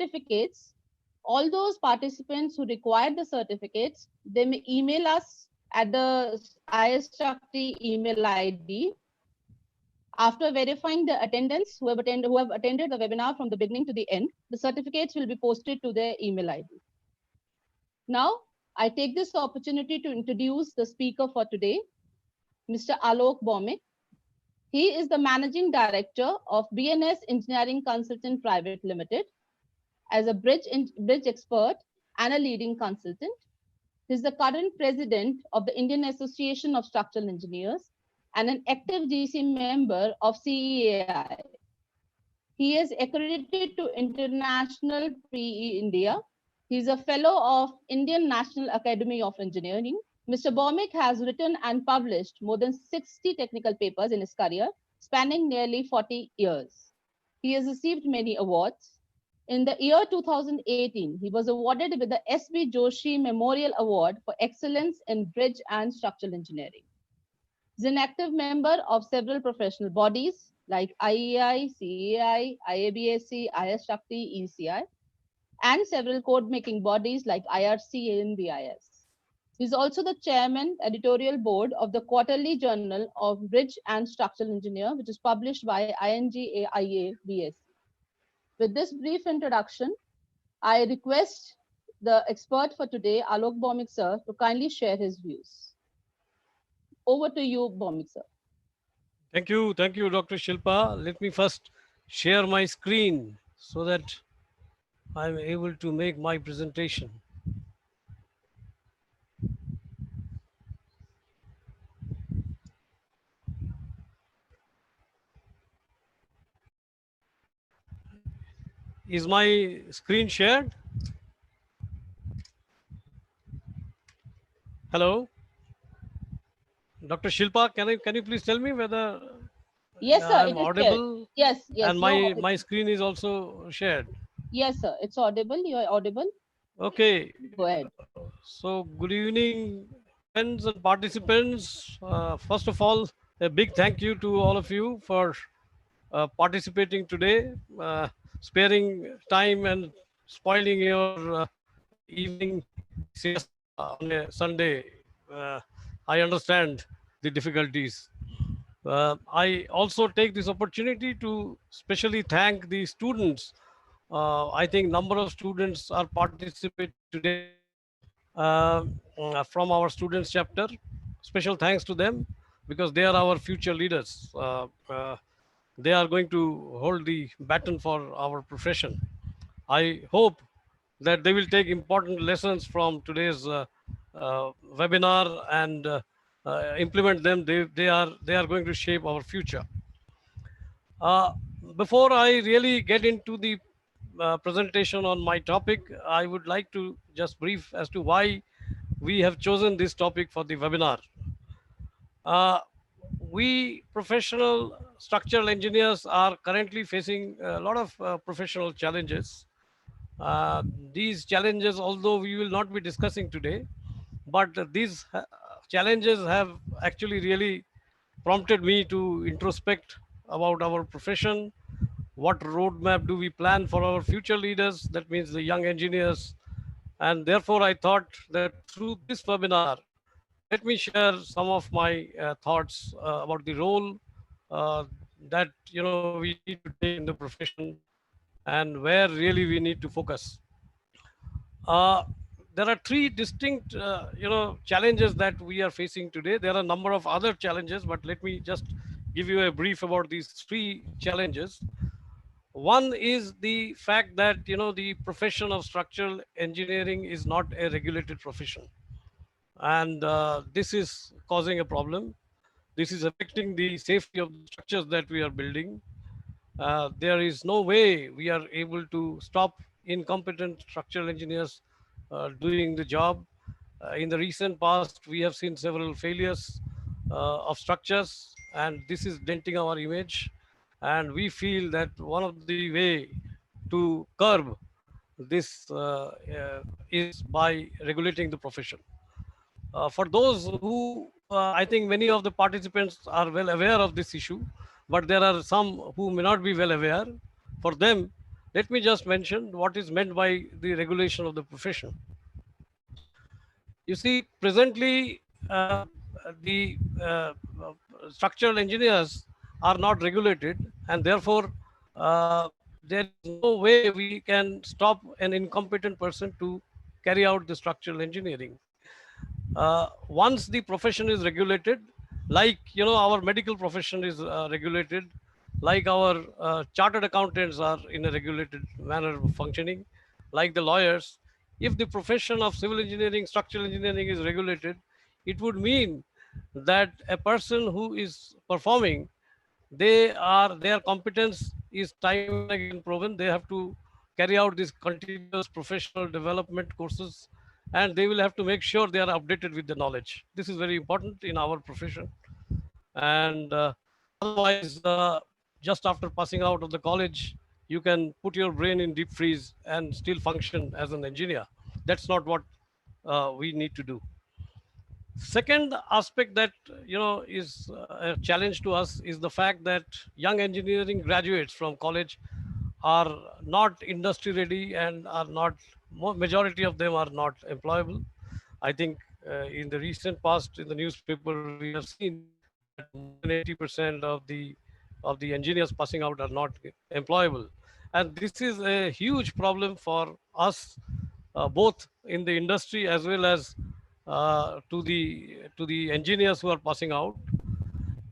certificates, all those participants who require the certificates, they may email us at the IAStructE email ID. After verifying the attendance, who have attended the webinar from the beginning to the end, the certificates will be posted to their email ID. Now, I take this opportunity to introduce the speaker for today, Mr. Alok Bhowmick. He is the Managing Director of BNS Engineering Consultant Private Limited. As a bridge expert and a leading consultant, he is the current President of the Indian Association of Structural Engineers and an active GC member of CEAI. He is accredited to International P.E. India. He is a fellow of Indian National Academy of Engineering. Mr. Bhowmick has written and published more than 60 technical papers in his career, spanning nearly 40 years. He has received many awards. In the year 2018, he was awarded with the S.B. Joshi Memorial Award for Excellence in Bridge and Structural Engineering. He is an active member of several professional bodies like IEI, CEAI, IABSE, IAStructE, ECI, and several code-making bodies like IRC and BIS. He is also the Chairman, Editorial Board of the Quarterly Journal of Bridge and Structural Engineer, which is published by ING-IABSE. With this brief introduction, I request the expert for today, Alok Bhowmick sir, to kindly share his views. Over to you, Bhowmick sir. Thank you, Dr. Shilpa. Let me first share my screen so that I'm able to make my presentation. Is my screen shared? Hello, Dr. Shilpa, can you please tell me whether yes, sir, I'm audible? Yes, yes. And my screen is also shared. Yes, sir, it's audible. You are audible. Okay. Go ahead. So good evening, friends and participants. First of all, a big thank you to all of you for participating today, sparing time and spoiling your evening siesta on a Sunday. I understand the difficulties. I also take this opportunity to specially thank the students. I think number of students are participating today from our students chapter. Special thanks to them because they are our future leaders. They are going to hold the baton for our profession. I hope that they will take important lessons from today's webinar and implement them. They are going to shape our future. Before I really get into the presentation on my topic, I would like to just brief as to why we have chosen this topic for the webinar. We professional structural engineers are currently facing a lot of professional challenges. These challenges, although we will not be discussing today, but these challenges have actually really prompted me to introspect about our profession. What roadmap do we plan for our future leaders? That means the young engineers. And therefore, I thought that through this webinar, let me share some of my thoughts about the role that we need to take in the profession and where really we need to focus. There are three distinct challenges that we are facing today. There are a number of other challenges, but let me just give you a brief about these three challenges. One is the fact that the profession of structural engineering is not a regulated profession, and this is causing a problem. This is affecting the safety of the structures that we are building. There is no way we are able to stop incompetent structural engineers doing the job. In the recent past, we have seen several failures of structures, and this is denting our image. And we feel that one of the way to curb this is by regulating the profession. For those who, I think many of the participants are well aware of this issue, but there are some who may not be well aware. For them, Let me just mention what is meant by the regulation of the profession. You see, presently, the structural engineers are not regulated, and therefore, there is no way we can stop an incompetent person to carry out the structural engineering. Once the profession is regulated, like our medical profession is regulated, like our chartered accountants are in a regulated manner of functioning, like the lawyers, if the profession of civil engineering, structural engineering is regulated, it would mean that a person who is performing, their competence is time and again proven. They have to carry out these continuous professional development courses, and they will have to make sure they are updated with the knowledge. This is very important in our profession. And otherwise, just after passing out of the college, you can put your brain in deep freeze and still function as an engineer. That's not what we need to do. Second aspect that is a challenge to us is the fact that young engineering graduates from college are not industry ready and are not, majority of them are not employable. I think in the recent past in the newspaper we have seen that more than 80% of the engineers passing out are not employable, and this is a huge problem for us, both in the industry as well as to the engineers who are passing out.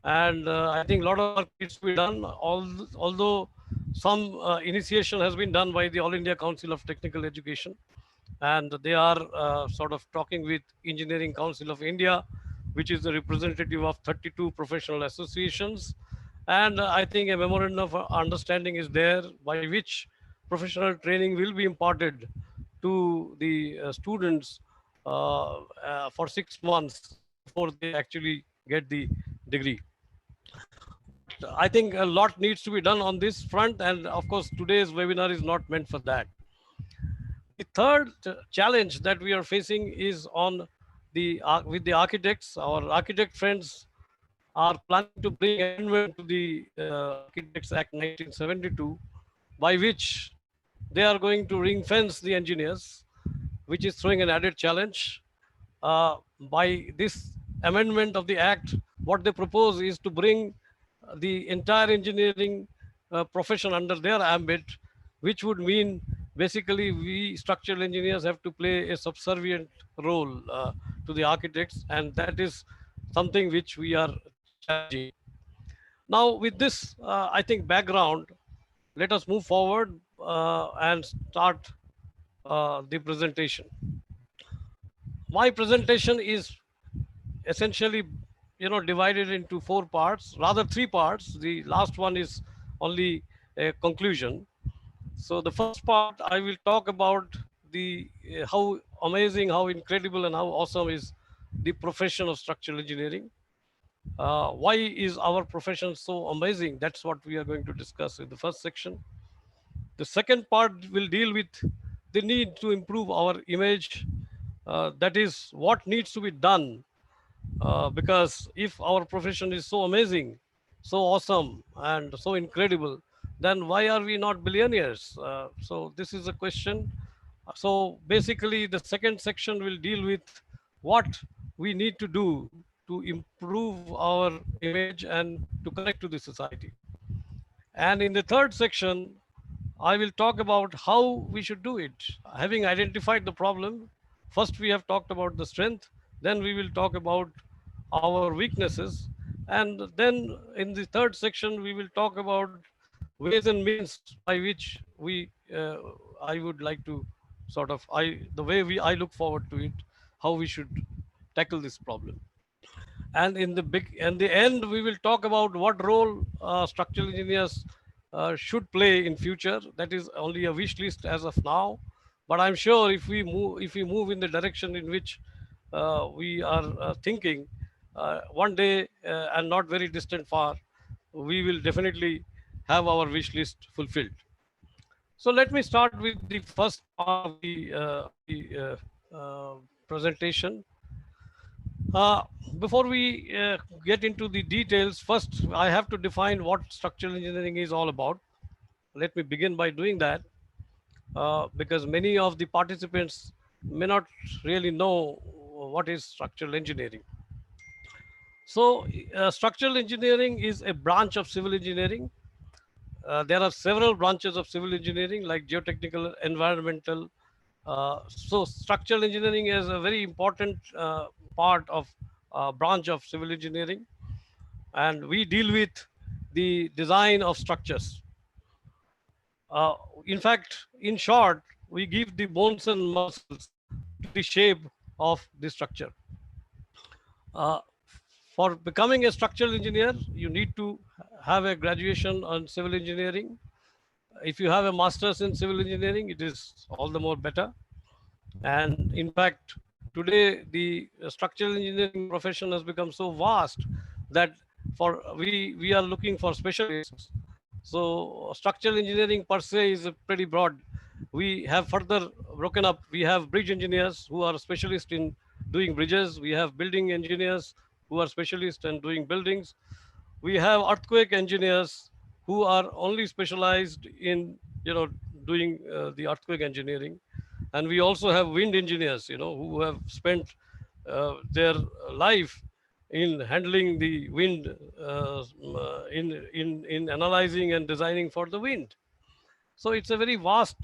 And I think a lot of work needs to be done. Although some initiation has been done by the All India Council of Technical Education, and they are sort of talking with Engineering Council of India, which is the representative of 32 professional associations. And I think a memorandum of understanding is there by which professional training will be imparted to the students for 6 months before they actually get the degree. But I think a lot needs to be done on this front, and of course, today's webinar is not meant for that. The third challenge that we are facing is on the with the architects. Our architect friends are planning to bring amendment to the Architects Act 1972, by which they are going to ring fence the engineers, which is throwing an added challenge. By this amendment of the act, what they propose is to bring the entire engineering profession under their ambit, which would mean basically we structural engineers have to play a subservient role to the architects, and that is something which we are challenging. Now, with this, I think background, let us move forward and start the presentation. My presentation is essentially divided into four parts, rather three parts. The last one is only a conclusion. So the first part, I will talk about the how amazing, how incredible, and how awesome is the profession of structural engineering. Why is our profession so amazing? That's what we are going to discuss in the first section. The second part will deal with the need to improve our image. That is what needs to be done, because if our profession is so amazing, so awesome, and so incredible, then why are we not billionaires? So this is a question. So basically, the second section will deal with what we need to do to improve our image and to connect to the society. And in the third section, I will talk about how we should do it. Having identified the problem, first we have talked about the strength, then we will talk about our weaknesses, and then in the third section, we will talk about ways and means by which I would like to the way I look forward to it, how we should tackle this problem. And in the end, we will talk about what role structural engineers should play in future. That is only a wish list as of now, but I'm sure if we move in the direction in which we are thinking, one day and not very distant far, we will definitely have our wish list fulfilled. So let me start with the first part of the presentation. Uh, Before we get into the details, first I have to define what structural engineering is all about. Let me begin by doing that. because many of the participants may not really know what is structural engineering. So, structural engineering is a branch of civil engineering. There are several branches of civil engineering like geotechnical, environmental. So structural engineering is a very important part of branch of civil engineering, and we deal with the design of structures. Uh, in fact, in short, we give the bones and muscles to the shape of the structure. Uh, for becoming a structural engineer, you need to have a graduation on civil engineering. If you have a master's in civil engineering, it is all the more better. And in fact, today the structural engineering profession has become so vast that we are looking for specialists. So structural engineering per se is pretty broad. We have further broken up. We have bridge engineers who are specialists in doing bridges. We have building engineers who are specialists in doing buildings. We have earthquake engineers who are only specialized in doing the earthquake engineering, and we also have wind engineers who have spent their life in handling the wind, in analyzing and designing for the wind. So it's a very vast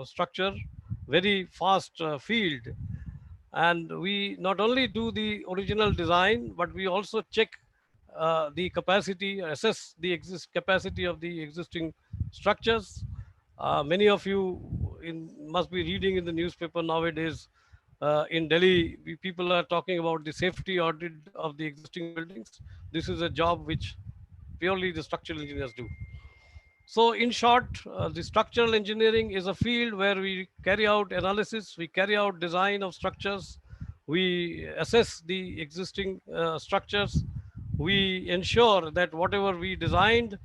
structure, very fast field, and we not only do the original design, but we also check the capacity, assess the capacity of the existing structures. Many of you must be reading in the newspaper nowadays. In Delhi, people are talking about the safety audit of the existing buildings. This is a job which purely the structural engineers do. So, in short, the structural engineering is a field where we carry out analysis, we carry out design of structures, we assess the existing structures, we ensure that whatever we designed,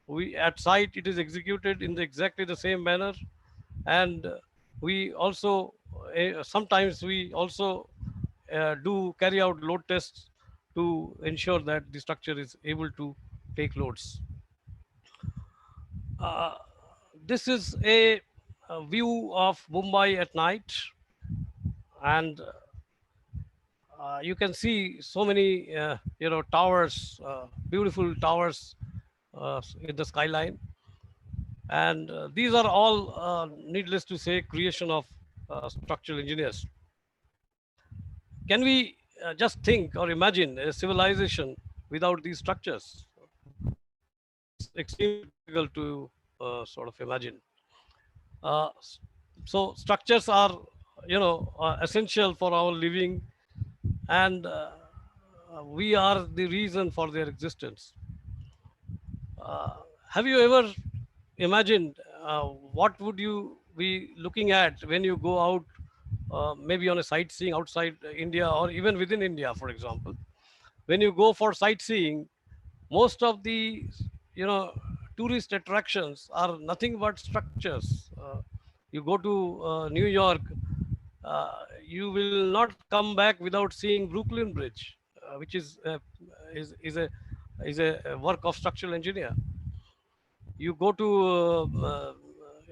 we at site it is executed in exactly the same manner, and we also sometimes we also do carry out load tests to ensure that the structure is able to take loads. Uh, this is a view of Mumbai at night, and you can see so many, towers, beautiful towers in the skyline, and these are all, needless to say, creation of structural engineers. Can we just think or imagine a civilization without these structures? It's extremely difficult to sort of imagine. Uh, so structures are, essential for our living, and we are the reason for their existence. Uh, have you ever imagined what would you be looking at when you go out, maybe on a sightseeing outside India or even within India, for example? When you go for sightseeing, most of the you know tourist attractions are nothing but structures. You go to New York, you will not come back without seeing Brooklyn Bridge, which is is a is a work of structural engineer. You go to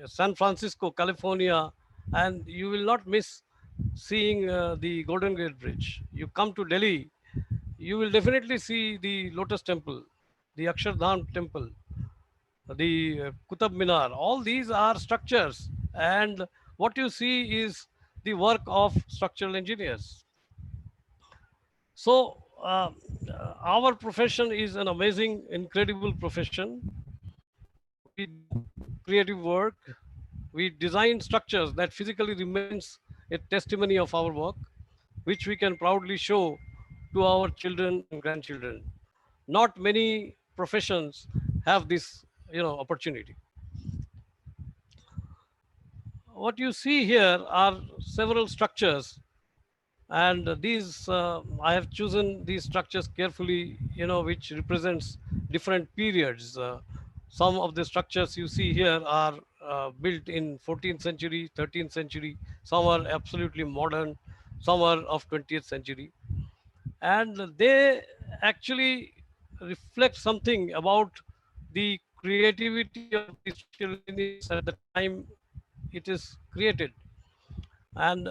San Francisco, California, and you will not miss seeing the Golden Gate Bridge. You come to Delhi, you will definitely see the Lotus Temple, the Akshardham Temple, the Qutub Minar. All these are structures, and what you see is the work of structural engineers. So, our profession is an amazing, incredible profession. We do creative work. We design structures that physically remains a testimony of our work, which we can proudly show to our children and grandchildren. Not many professions have this, opportunity. What you see here are several structures, and these I have chosen these structures carefully, which represents different periods. Some of the structures you see here are built in 14th century, 13th century. Some are absolutely modern, some are of 20th century, and they actually reflect something about the creativity of the structural engineers at the time it is created. And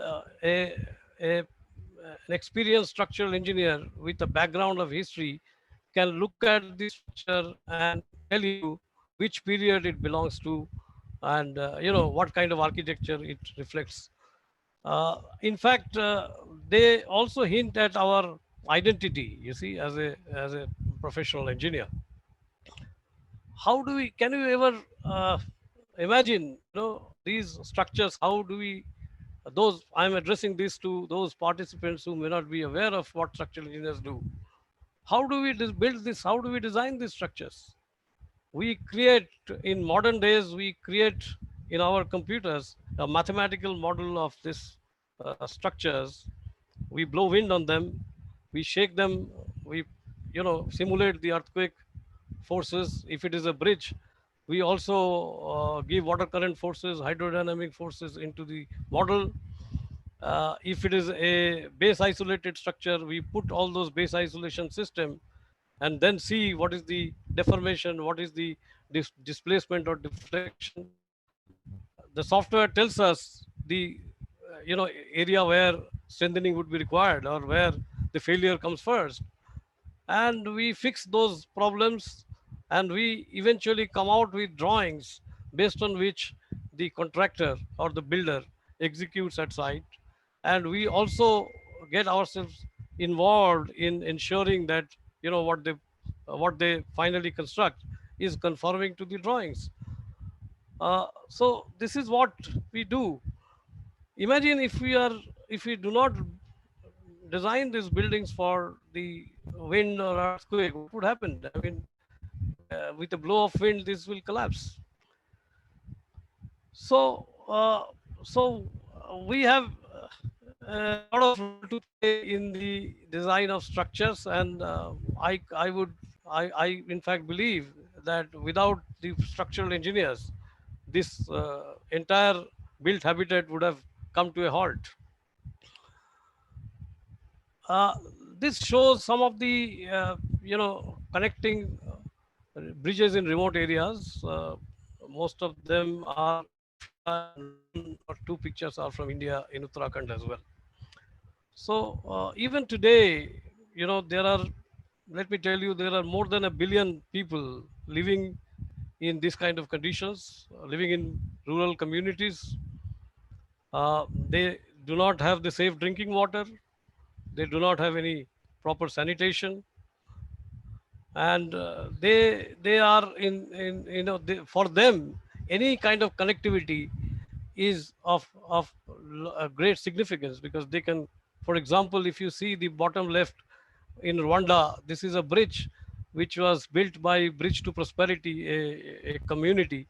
an experienced structural engineer with a background of history can look at the structure and tell you which period it belongs to, and what kind of architecture it reflects. In fact, they also hint at our identity. You see, as a professional engineer, how do we? Can you ever imagine? These structures. How do we? Those I'm addressing this to those participants who may not be aware of what structural engineers do. How do we build this? How do we design these structures? We create in modern days. We create in our computers a mathematical model of this structures. We blow wind on them, we shake them, we simulate the earthquake forces. If it is a bridge, we also give water current forces, hydrodynamic forces into the model. If it is a base isolated structure, we put all those base isolation system and then see what is the deformation, what is the displacement or deflection. The software tells us the area where strengthening would be required or where the failure comes first, and we fix those problems, and we eventually come out with drawings based on which the contractor or the builder executes at site. And we also get ourselves involved in ensuring that what they finally construct is conforming to the drawings. So this is what we do. Imagine if we do not design these buildings for the wind or earthquake, what would happen? I mean, with a blow of wind, this will collapse. So, we have a lot of role to play in the design of structures, and I in fact believe that without the structural engineers, this entire built habitat would have come to a halt. Uh, this shows some of the connecting bridges in remote areas. Most of them are in Africa, and one or two pictures are from India in Uttarakhand as well. So even today, there are. Let me tell you, there are more than 1 billion people living in this kind of conditions, living in rural communities. They do not have the safe drinking water. They do not have any proper sanitation, and they are in for them any kind of connectivity is of great significance, because they can, for example, if you see the bottom left, in Rwanda, this is a bridge which was built by Bridge to Prosperity, a community.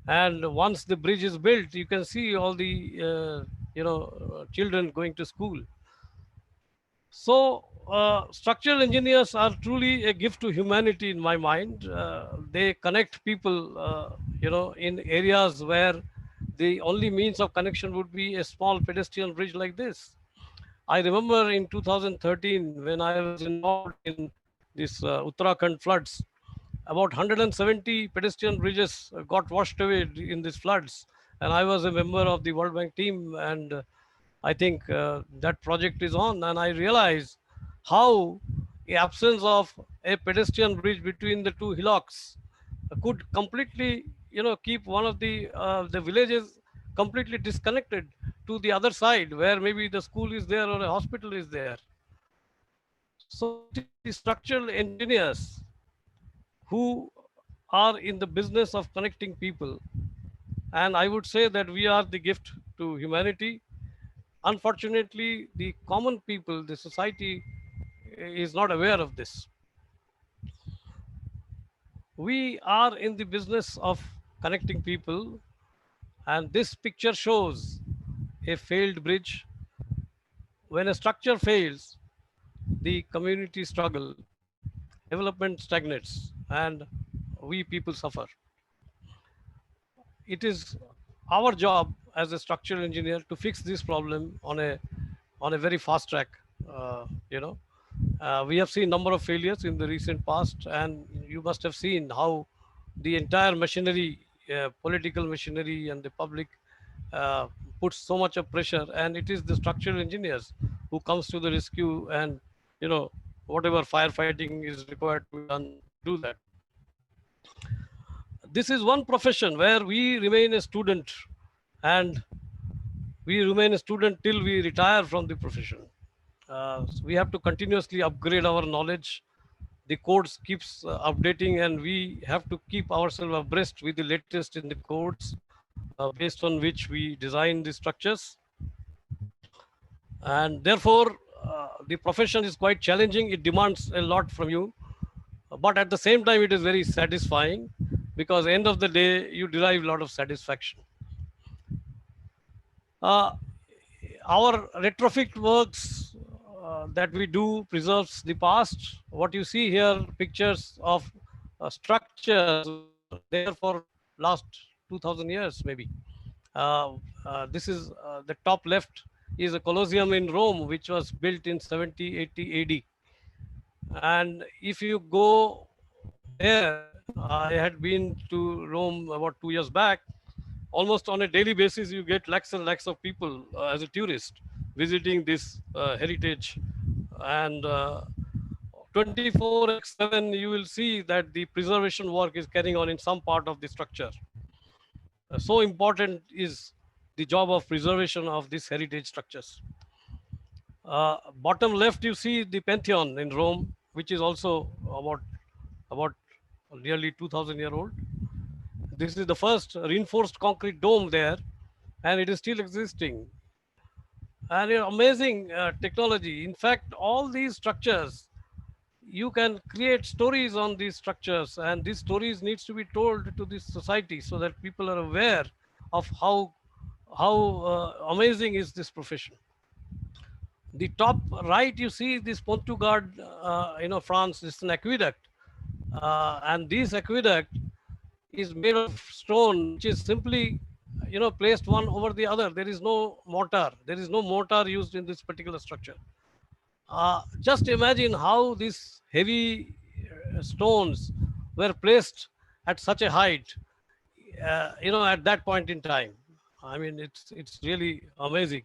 And once the bridge is built, you can see all the children going to school. So, structural engineers are truly a gift to humanity in my mind. They connect people, in areas where the only means of connection would be a small pedestrian bridge like this. I remember in 2013 when I was involved in this Uttarakhand floods, about 170 pedestrian bridges got washed away in these floods, and I was a member of the World Bank team, and I think that project is on, and I realize how the absence of a pedestrian bridge between the two hillocks could completely, keep one of the villages completely disconnected to the other side, where maybe the school is there or a hospital is there. So it is the structural engineers who are in the business of connecting people, and I would say that we are the gift to humanity. Unfortunately, the common people, the society, is not aware of this. We are in the business of connecting people, and this picture shows a failed bridge. When a structure fails, the community struggle, development stagnates, and we people suffer. It is our job as a structural engineer to fix this problem on a very fast track. We have seen number of failures in the recent past, and you must have seen how the entire machinery, political machinery, and the public uh, puts so much of pressure, and it is the structural engineers who comes to the rescue, and whatever firefighting is required to be done to do that. This is one profession where we remain a student, and we remain a student till we retire from the profession. So we have to continuously upgrade our knowledge. The codes keeps updating, and we have to keep ourselves abreast with the latest in the codes based on which we design the structures. And therefore, the profession is quite challenging. It demands a lot from you, but at the same time, it is very satisfying, because end of the day, you derive a lot of satisfaction. Uh, our retrofit works that we do preserves the past. What you see here, pictures of structures which are there for last 2000 years maybe. This is the top left is a Colosseum in Rome, which was built in 70, 80 AD. And if you go there, I had been to Rome about 2 years back. Almost on a daily basis, you get lakhs and lakhs of people as a tourist visiting this heritage. And 24x7, you will see that the preservation work is carrying on in some part of the structure. So important is the job of preservation of these heritage structures. Bottom left, you see the Pantheon in Rome, which is also about nearly 2000-year old. This is the first reinforced concrete dome there, and it is still existing. And amazing technology. In fact, all these structures, you can create stories on these structures, and these stories needs to be told to this society so that people are aware of how amazing is this profession. The top right, you see this Pont du Gard, France. It's an aqueduct, and this aqueduct is made of stone, which is simply, placed one over the other. There is no mortar. There is no mortar used in this particular structure. Just imagine how these heavy stones were placed at such a height, at that point in time. I mean, it's really amazing.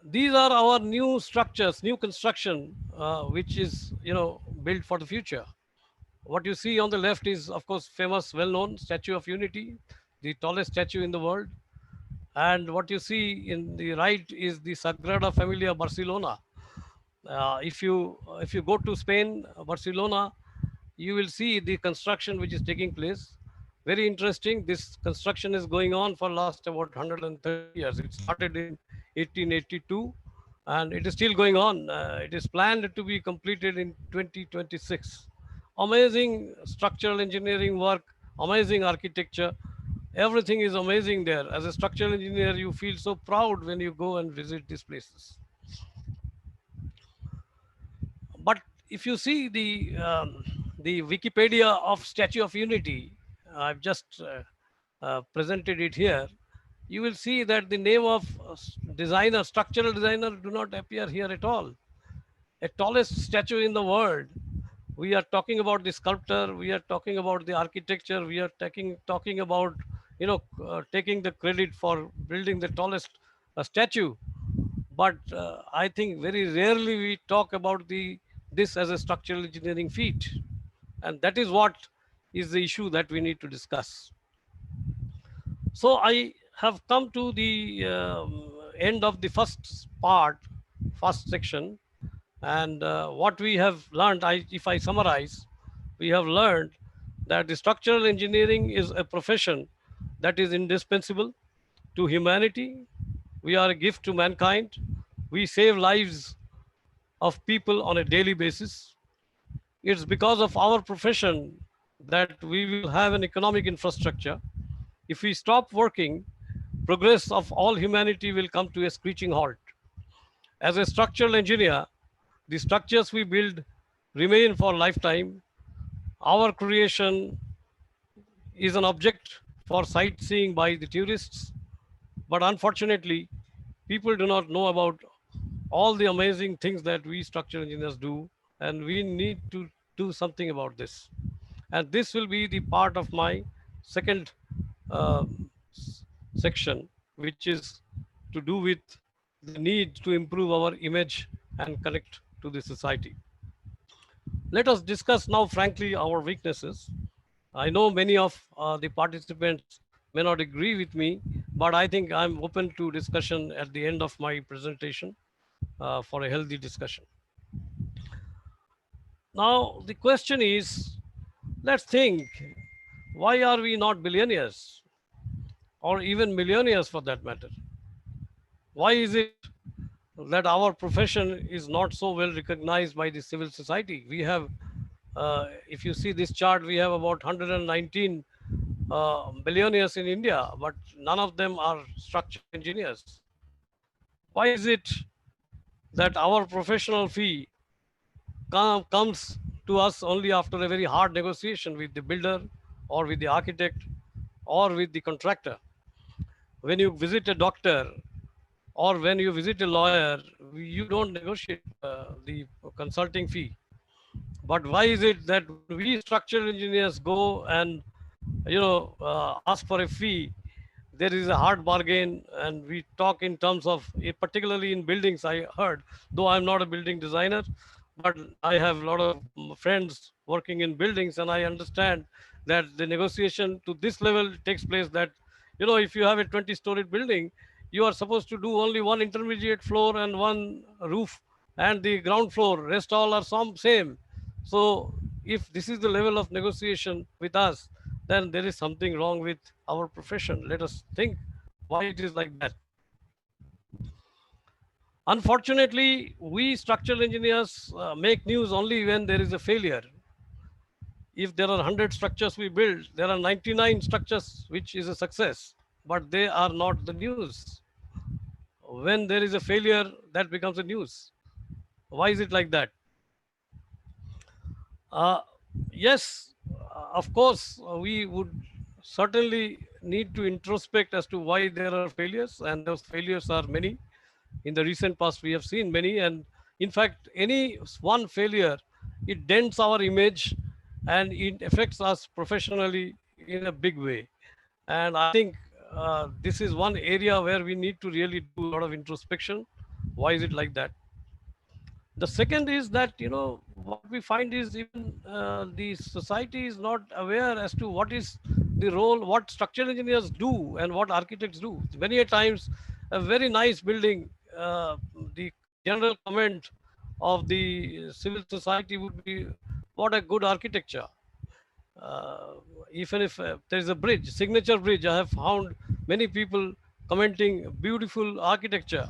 These are our new structures, new construction, which is, built for the future. What you see on the left is, of course, famous, well-known Statue of Unity, the tallest statue in the world. And what you see in the right is the Sagrada Familia, Barcelona. If you go to Spain, Barcelona, you will see the construction which is taking place. Very interesting. This construction is going on for last about 130 years. It started in 1882, and it is still going on. It is planned to be completed in 2026. Amazing structural engineering work, amazing architecture. Everything is amazing there. As a structural engineer, you feel so proud when you go and visit these places. But if you see the Wikipedia of Statue of Unity, I've just presented it here. You will see that the name of designer, structural designer, do not appear here at all. A tallest statue in the world. We are talking about the sculptor. We are talking about the architecture. We are talking about taking the credit for building the tallest statue. But I think very rarely we talk about this as a structural engineering feat, and that is what is the issue that we need to discuss. So I have come to the end of the first section, and what we have learned, if I summarize, we have learned that the structural engineering is a profession that is indispensable to humanity. We are a gift to mankind. We save lives of people on a daily basis. It's because of our profession that we will have an economic infrastructure. If we stop working, progress of all humanity will come to a screeching halt. As a structural engineer, the structures we build remain for lifetime. Our creation is an object for sightseeing by the tourists, but unfortunately, people do not know about all the amazing things that we structural engineers do, and we need to do something about this. And this will be the part of my second uh, section, which is to do with the need to improve our image and connect to the society. Let us discuss now, frankly, our weaknesses. I know many of the participants may not agree with me, but I think I'm open to discussion at the end of my presentation for a healthy discussion. Now, the question is, let's think, why are we not billionaires or even millionaires for that matter? Why is it that our profession is not so well recognized by the civil society? We have, if you see this chart, we have about 119 billionaires in India, but none of them are structural engineers. Why is it that our professional fee comes to us only after a very hard negotiation with the builder or with the architect or with the contractor? When you visit a doctor or when you visit a lawyer, you don't negotiate the consulting fee. But why is it that when we structural engineers go and ask for a fee, there is a hard bargain, and we talk in terms of, particularly in buildings, I heard, though I'm not a building designer, but I have a lot of friends working in buildings, and I understand that the negotiation to this level takes place, that if you have a 20-story building, you are supposed to do only one intermediate floor and one roof and the ground floor, rest all are some same. So if this is the level of negotiation with us, then there is something wrong with our profession. Let us think why it is like that. Unfortunately, we structural engineers make news only when there is a failure. If there are 100 structures we build, there are 99 structures which is a success, but they are not the news. When there is a failure, that becomes a news. Why is it like that? Uh, yes, of course, we would certainly need to introspect as to why there are failures, and those failures are many. In the recent past, we have seen many, and in fact, any one failure, it dents our image and it affects us professionally in a big way. And I think this is one area where we need to really do a lot of introspection. Why is it like that? The second is that, what we find is even the society is not aware as to what is the role, what structural engineers do and what architects do. Many a times, a very nice building, the general comment of the civil society would be, what a good architecture. uh, Even if there is a bridge, signature bridge, I have found many people commenting beautiful architecture,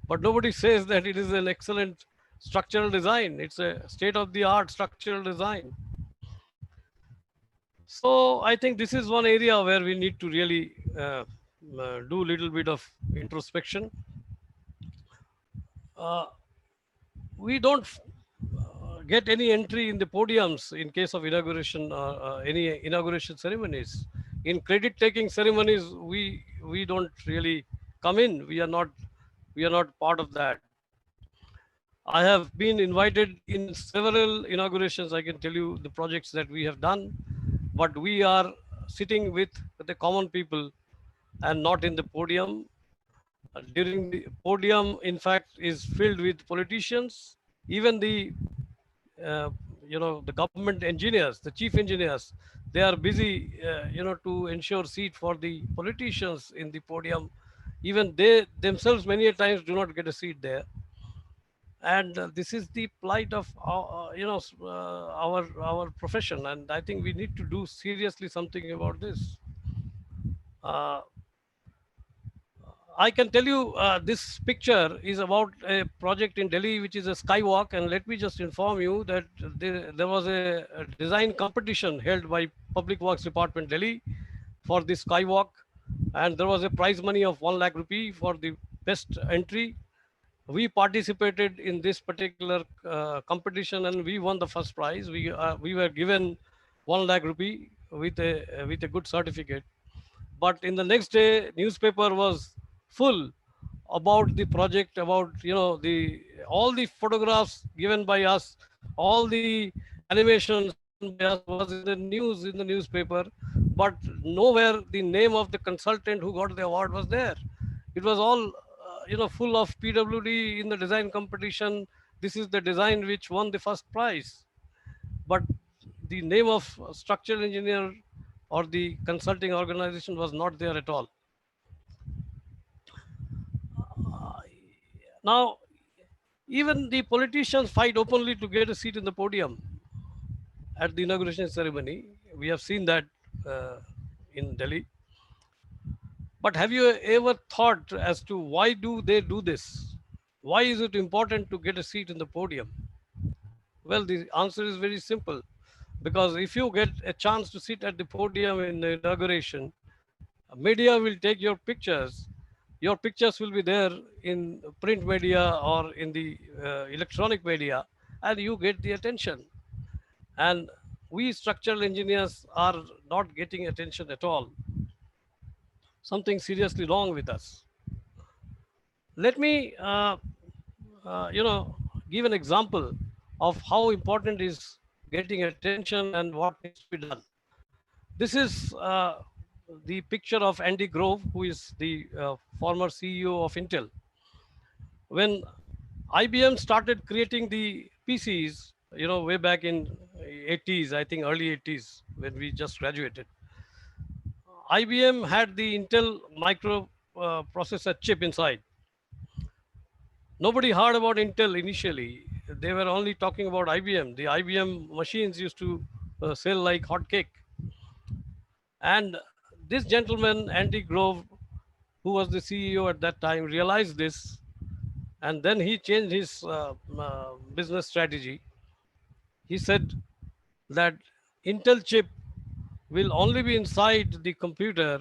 but nobody says that it is an excellent structural design. It's a state of the art structural design. So I think this is one area where we need to really do a little bit of introspection. uh, we don't get any entry in the podiums in case of inauguration, any inauguration ceremonies. In credit taking ceremonies, we don't really come in. We are not part of that. I have been invited in several inaugurations. I can tell you the projects that we have done, but we are sitting with the common people and not in the podium. During the podium, in fact, is filled with politicians. Even uh, the government engineers, the chief engineers, they are busy, to ensure seat for the politicians in the podium. Even they themselves many a times do not get a seat there. And this is the plight of our profession, and I think we need to do seriously something about this. uh, I can tell you, this picture is about a project in Delhi, which is a skywalk. And let me just inform you that there was a design competition held by Public Works Department Delhi for this skywalk, and there was a prize money of 1 lakh rupee for the best entry. We participated in this particular competition, and we won the first prize. We were given 1 lakh rupee with a good certificate. But in the next day, newspaper was full about the project, about the all the photographs given by us, all the animations, by us was in the news, in the newspaper, but nowhere the name of the consultant who got the award was there. It was all, full of PWD in the design competition. This is the design which won the first prize. But the name of structural engineer or the consulting organization was not there at all. Now, even the politicians fight openly to get a seat in the podium at the inauguration ceremony. We have seen that uh, in Delhi. But have you ever thought as to why do they do this? Why is it important to get a seat in the podium? Well, the answer is very simple. Because if you get a chance to sit at the podium in the inauguration, media will take your pictures. Your pictures will be there in print media or in the electronic media, and you get the attention. And we structural engineers are not getting attention at all. Something seriously wrong with us. Let me, give an example of how important is getting attention and what needs to be done. This is the picture of Andy Grove, who is the former CEO of Intel. When IBM started creating the PCs, way back in 80s, I think early 80s, when we just graduated, IBM had the Intel micro processor chip inside. Nobody heard about Intel initially. They were only talking about IBM. The IBM machines used to sell like hotcake. And this gentleman, Andy Grove, who was the CEO at that time, realized this, and then he changed his business strategy. He said that Intel chip will only be inside the computer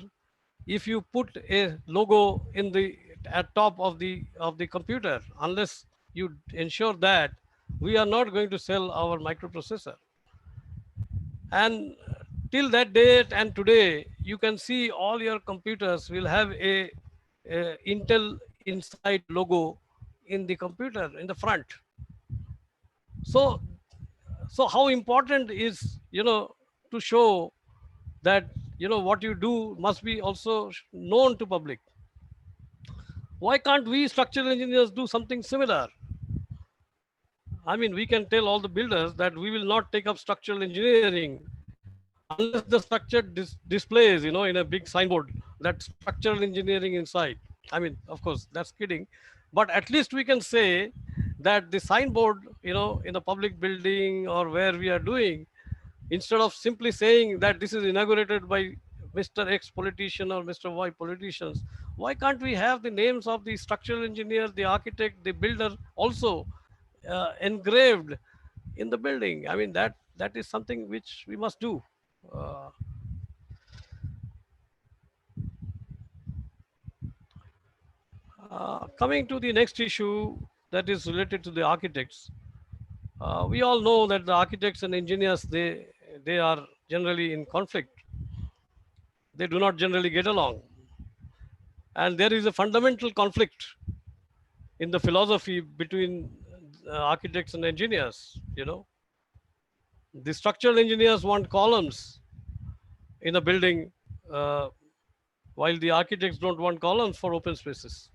if you put a logo in the at top of the computer. Unless you ensure that, we are not going to sell our microprocessor. And till that date and today, you can see all your computers will have a Intel inside logo in the computer in the front. So, so how important is, to show that, what you do must be also known to public. Why can't we structural engineers do something similar? I mean, we can tell all the builders that we will not take up structural engineering unless the structure displays, in a big signboard that structural engineering inside. I mean, of course, that's kidding, but at least we can say that the signboard, in the public building or where we are doing, instead of simply saying that this is inaugurated by Mr. X politician or Mr. Y politicians, why can't we have the names of the structural engineer, the architect, the builder also engraved in the building? I mean, that is something which we must do. Uh, Coming to the next issue that is related to the architects, we all know that the architects and engineers, they are generally in conflict. They do not generally get along, and there is a fundamental conflict in the philosophy between architects and engineers. The structural engineers want columns in a building, uh, while the architects don't want columns for open spaces.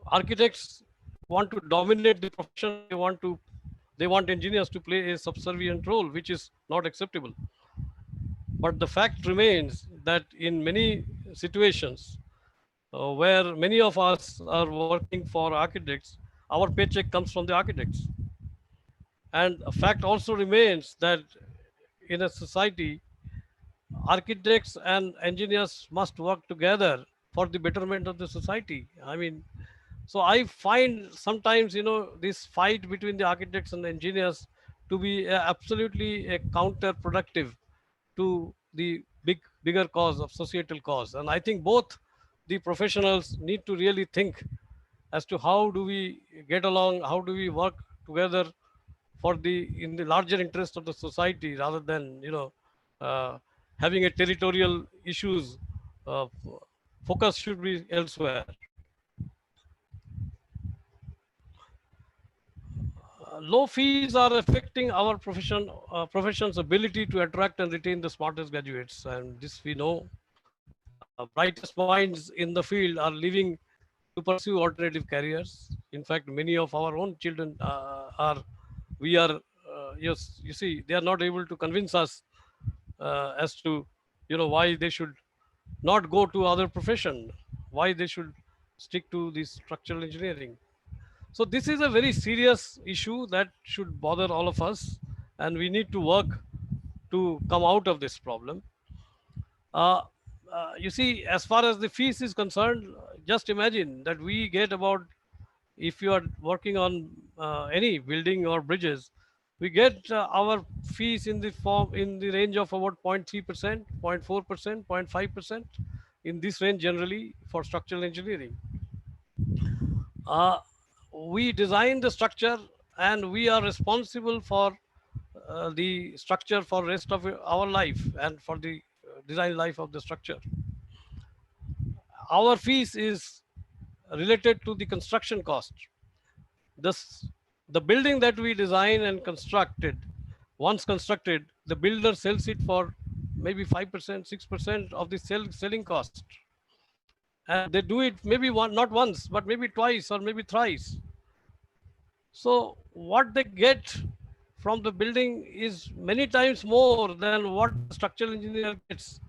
Architects want to dominate the profession. They want engineers to play a subservient role, which is not acceptable. But the fact remains that in many situations where many of us are working for architects, our paycheck comes from the architects. And a fact also remains that in a society, architects and engineers must work together for the betterment of the society. I mean, so I find sometimes, this fight between the architects and the engineers to be absolutely counterproductive to the bigger cause of societal cause. And I think both the professionals need to really think as to how do we get along, how do we work together for the in the larger interest of the society, rather than uh, having a territorial issues. uh, Focus should be elsewhere. Low fees are affecting our profession's ability to attract and retain the smartest graduates, and this we know. Brightest minds in the field are leaving to pursue alternative careers. In fact, many of our own children are, we are, yes, you see, they are not able to convince us as to, why they should not go to other profession, why they should stick to this structural engineering. So this is a very serious issue that should bother all of us, and we need to work to come out of this problem. Uh, you see, as far as the fees is concerned, just imagine that we get about, if you are working on any building or bridges, we get our fees in the form in the range of about 0.3%, 0.4%, 0.5%, in this range generally for structural engineering. Uh, we design the structure and we are responsible for the structure for rest of our life and for the design life of the structure. Our fees is related to the construction cost. This, the building that we design and constructed, once constructed, the builder sells it for maybe 5%, 6% of the selling cost. And they do it maybe not once, but maybe twice or maybe thrice. So what they get from the building is many times more than what the structural engineer gets.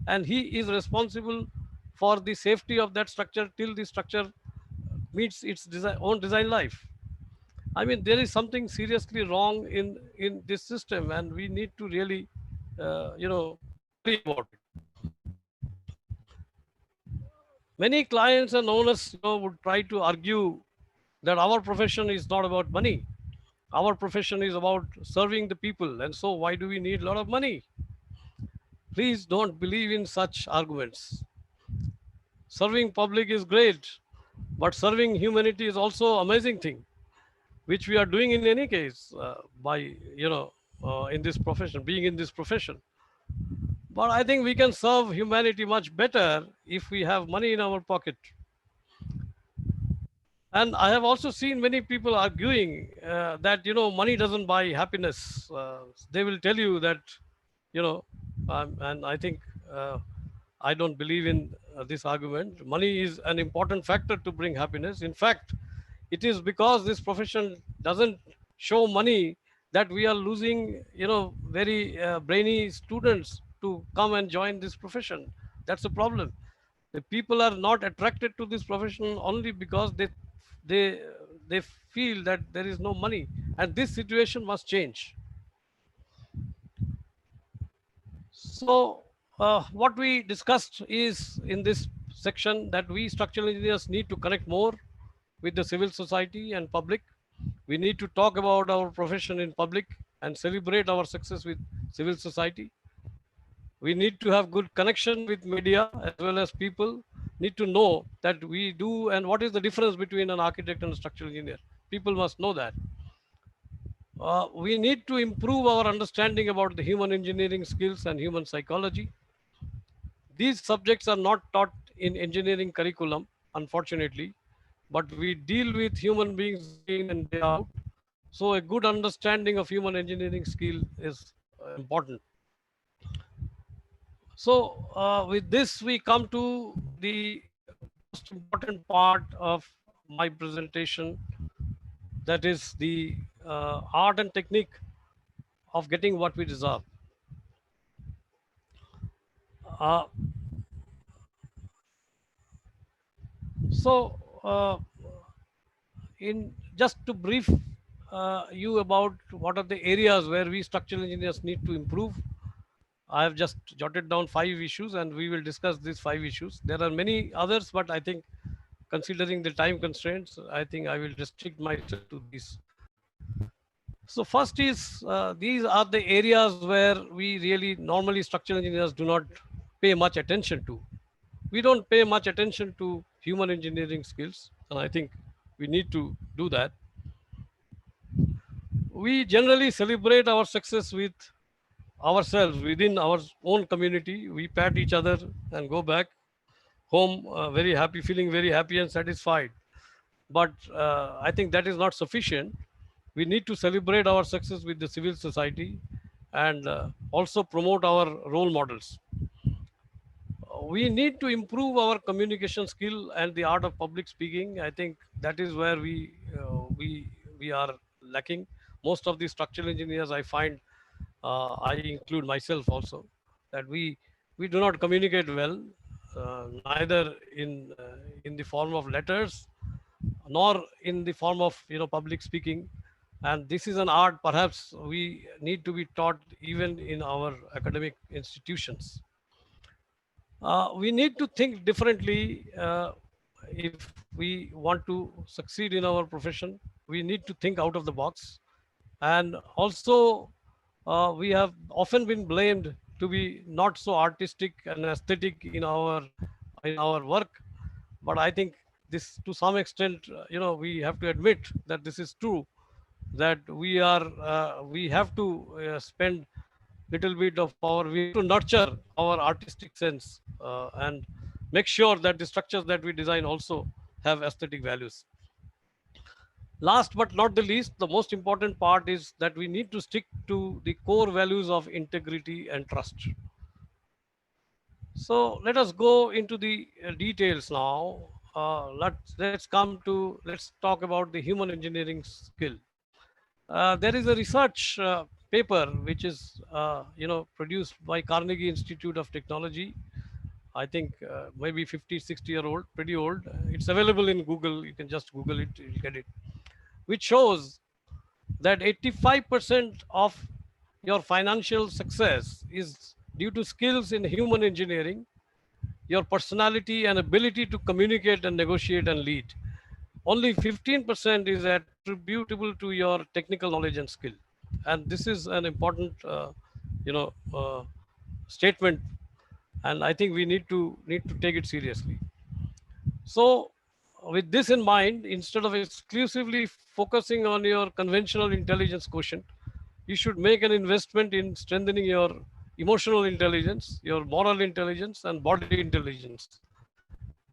And he is responsible for the safety of that structure till the structure meets its own design life. I mean, there is something seriously wrong in this system, and we need to really, worry about it. Many clients and owners, would try to argue that our profession is not about money. Our profession is about serving the people, and so why do we need a lot of money? Please don't believe in such arguments. Serving public is great, but serving humanity is also amazing thing, which we are doing in any case by in this profession, being in this profession. But I think we can serve humanity much better if we have money in our pocket. And I have also seen many people arguing that money doesn't buy happiness. They will tell you that you know and I think I don't believe in this argument. Money is an important factor to bring happiness. In fact, it is because this profession doesn't show money that we are losing very brainy students to come and join this profession. That's the problem. The people are not attracted to this profession only because they they feel that there is no money, and this situation must change. So what we discussed is in this section that we structural engineers need to connect more with the civil society and public. We need to talk about our profession in public and celebrate our success with civil society. We need to have good connection with media, as well as people need to know that we do and what is the difference between an architect and a structural engineer. People must know that. We need to improve our understanding about the human engineering skills and human psychology. These subjects are not taught in engineering curriculum, unfortunately, but we deal with human beings day in and day out. So a good understanding of human engineering skill is important. So with this, we come to the most important part of my presentation, that is the art and technique of getting what we deserve. Uh, so, in just to brief you about what are the areas where we structural engineers need to improve, I have just jotted down 5 issues, and we will discuss these 5 issues. There are many others, but I think considering the time constraints, I think I will restrict myself to these. So first is these are the areas where we really normally structural engineers do not pay much attention to. We don't pay much attention to human engineering skills, and I think we need to do that. We generally celebrate our success with ourselves within our own community. We pat each other and go back home very happy, feeling very happy and satisfied. But I think that is not sufficient. We need to celebrate our success with the civil society and also promote our role models. We need to improve our communication skill and the art of public speaking. I think that is where we are lacking. Most of the structural engineers, I find, I include myself also, that we do not communicate well, neither in the form of letters nor in the form of public speaking. And this is an art perhaps we need to be taught even in our academic institutions. We need to think differently if we want to succeed in our profession. We need to think out of the box. And also, we have often been blamed to be not so artistic and aesthetic in our work. But I think this, to some extent, we have to admit that this is true, that we have to spend little bit of our, we have to nurture our artistic sense and make sure that the structures that we design also have aesthetic values. Last but not the least, the most important part is that we need to stick to the core values of integrity and trust. So let us go into the details now. Let's talk about the human engineering skill. There is a research paper which is produced by Carnegie Institute of Technology. I think maybe 50, 60-year old, pretty old. It's available in Google. You can just Google it, you'll get it. Which shows that 85% of your financial success is due to skills in human engineering, your personality and ability to communicate and negotiate and lead. Only 15% is attributable to your technical knowledge and skill. And this is an important you know statement, and I think we need to take it seriously. So with this in mind, instead of exclusively focusing on your conventional intelligence quotient, you should make an investment in strengthening your emotional intelligence, your moral intelligence, and body intelligence.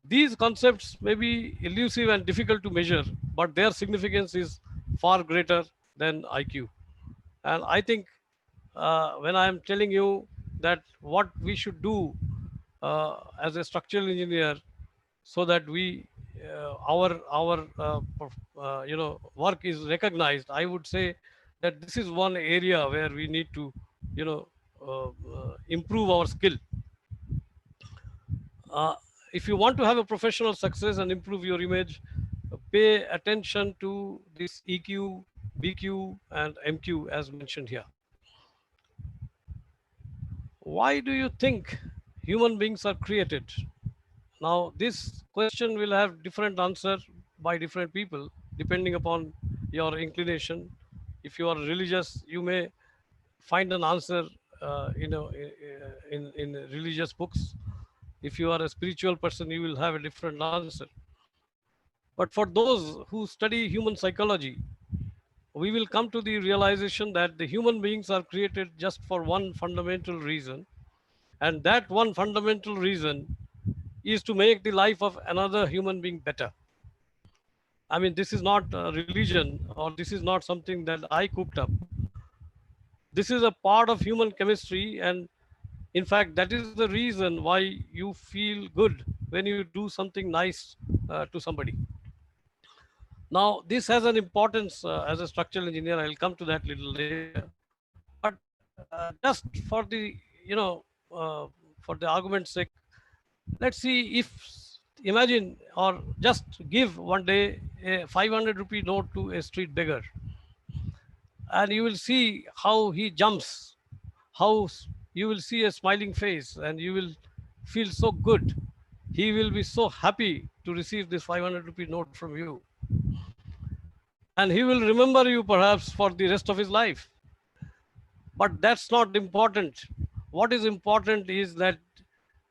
These concepts may be elusive and difficult to measure, but their significance is far greater than IQ. And I think when I am telling you that what we should do as a structural engineer, so that we our work is recognized, I would say that this is one area where we need to you know improve our skill. uh, if you want to have a professional success and improve your image, pay attention to this EQ, BQ, and MQ as mentioned here. Why do you think human beings are created? Now, this question will have different answer by different people depending upon your inclination. If you are religious, you may find an answer, in religious books. If you are a spiritual person, you will have a different answer. But for those who study human psychology, we will come to the realization that the human beings are created just for one fundamental reason. And that one fundamental reason is to make the life of another human being better. I mean, this is not a religion, or this is not something that I cooked up. This is a part of human chemistry. And in fact, that is the reason why you feel good when you do something nice to somebody. Now, this has an importance as a structural engineer. I'll come to that a little later. But just for the, for the argument's sake, let's see if, imagine, or just give one day a 500 rupee note to a street beggar, and you will see how he jumps, how you will see a smiling face, and you will feel so good. He will be so happy to receive this 500 rupee note from you. And he will remember you perhaps for the rest of his life. But that's not important. What is important is that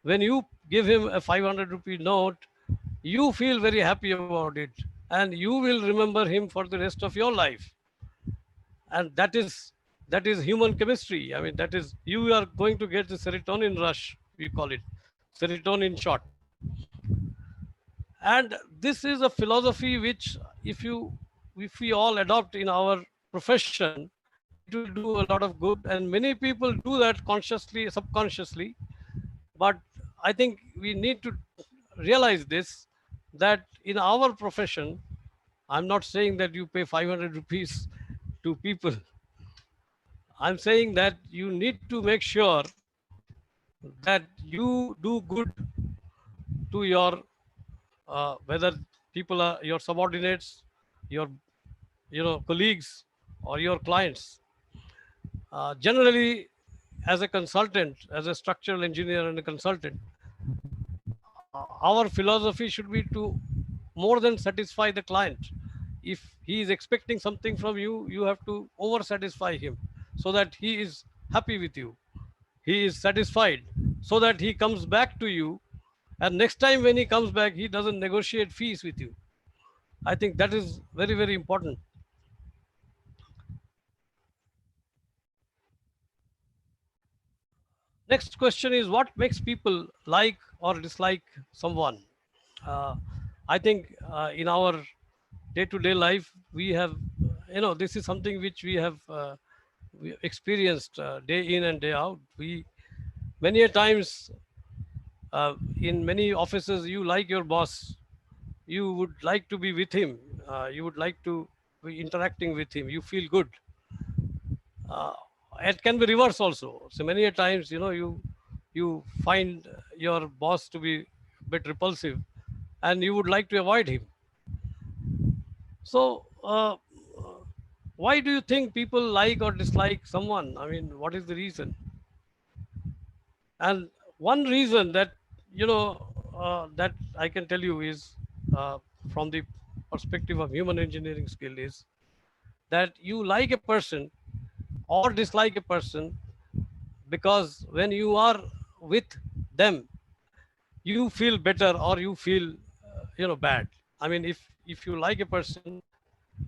when you give him a 500 rupee note, you feel very happy about it, and you will remember him for the rest of your life. And that is human chemistry. I mean, that is, you are going to get the serotonin rush, we call it serotonin shot. And this is a philosophy which, if we all adopt in our profession, it will do a lot of good. And many people do that consciously, subconsciously. But I think we need to realize this, that in our profession, I'm not saying that you pay 500 rupees to people. I'm saying that you need to make sure that you do good to your, whether people are your subordinates, your colleagues, or your clients. Generally, as a consultant, as a structural engineer and a consultant, our philosophy should be to more than satisfy the client. If he is expecting something from you, you have to over satisfy him so that he is happy with you. He is satisfied so that he comes back to you. And next time when he comes back, he doesn't negotiate fees with you. I think that is very, very important. Next question is, what makes people like or dislike someone? Uh, I think in our day-to-day life, we have, this is something which we experienced day in and day out. We many a times in many offices, you like your boss, you would like to be with him, you would like to be interacting with him. You feel good. uh, it can be reverse also. So many a times, you find your boss to be a bit repulsive, and you would like to avoid him. So why do you think people like or dislike someone? I mean, what is the reason? And one reason that that I can tell you is, uh, from the perspective of human engineering skill, is that you like a person or dislike a person because when you are with them, you feel better or you feel bad. I mean, if you like a person,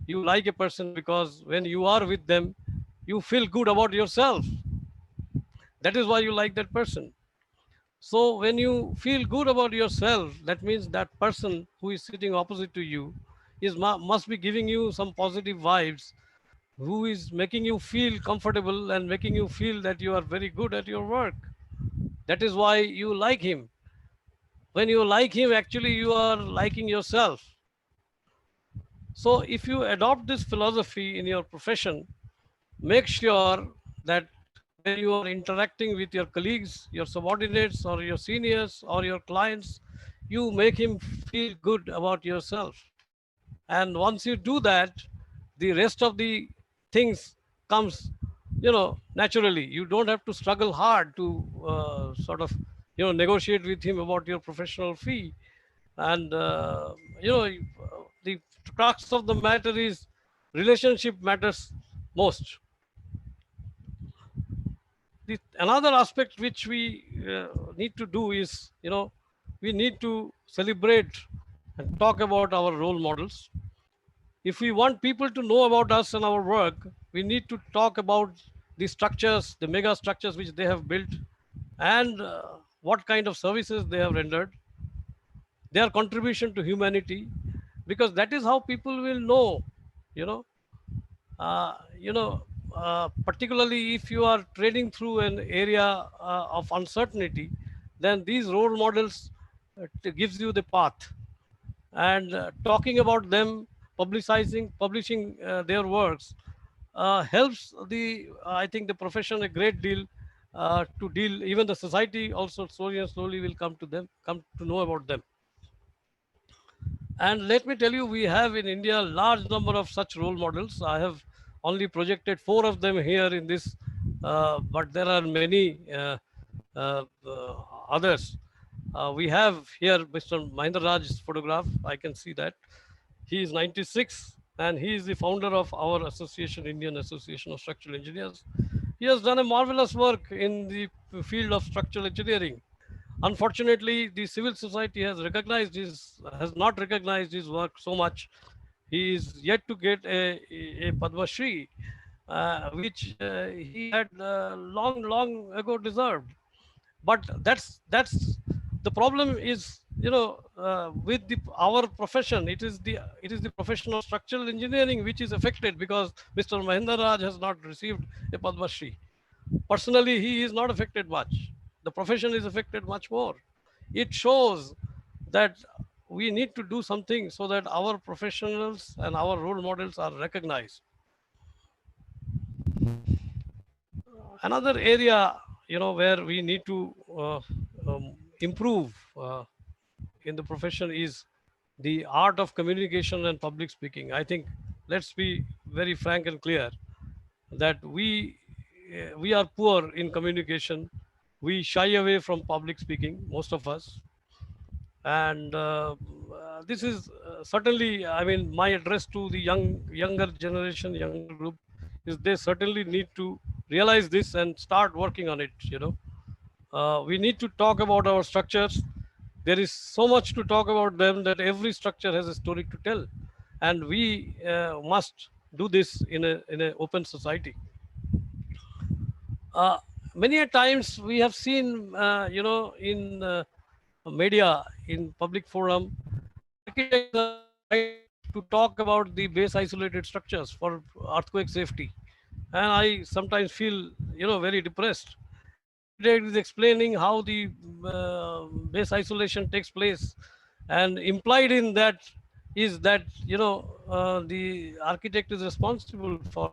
you like a person because when you are with them, you feel good about yourself. That is why you like that person. So when you feel good about yourself, that means that person who is sitting opposite to you must be giving you some positive vibes, who is making you feel comfortable and making you feel that you are very good at your work. That is why you like him. When you like him, actually you are liking yourself. So if you adopt this philosophy in your profession, make sure that when you are interacting with your colleagues, your subordinates, or your seniors, or your clients, you make him feel good about yourself. And once you do that, the rest of the things comes, naturally. You don't have to struggle hard to sort of, negotiate with him about your professional fee. And you know the crux of the matter is, relationship matters most. Another aspect which we need to do is, we need to celebrate and talk about our role models. If we want people to know about us and our work, we need to talk about the structures, the mega structures which they have built, and what kind of services they have rendered, their contribution to humanity, because that is how people will know, you know, particularly if you are trading through an area of uncertainty, then these role models gives you the path. And talking about them, publishing their works helps I think, the profession a great deal to deal. Even the society also slowly and slowly will come to know about them. And let me tell you, we have in India a large number of such role models. I have only projected 4 of them here in this, but there are many others. We have here Mr. Mahendra Raj's photograph. I can see that. He is 96 and he is the founder of our association, Indian Association of Structural Engineers. He has done a marvelous work in the field of structural engineering. Unfortunately, the civil society has not recognized his work so much. He is yet to get a Padma Shri, which he had long ago deserved. But that's the problem is, with our profession, it is the profession of structural engineering which is affected, because Mr. Mahendra Raj has not received a Padma Shri. Personally, he is not affected much. The profession is affected much more. It shows that we need to do something so that our professionals and our role models are recognized. Another area, where we need to improve in the profession is the art of communication and public speaking. I think, let's be very frank and clear, that we are poor in communication. We shy away from public speaking, most of us. And this is certainly, I mean, my address to the younger generation, younger group, is they certainly need to realize this and start working on it. We need to talk about our structures. There is so much to talk about them that every structure has a story to tell, and we must do this in a open society. uh, Many a times we have seen, in media, in public forum, architects are trying to talk about the base isolated structures for earthquake safety, and I sometimes feel, very depressed. Architect is explaining how the base isolation takes place, and implied in that is that, the architect is responsible for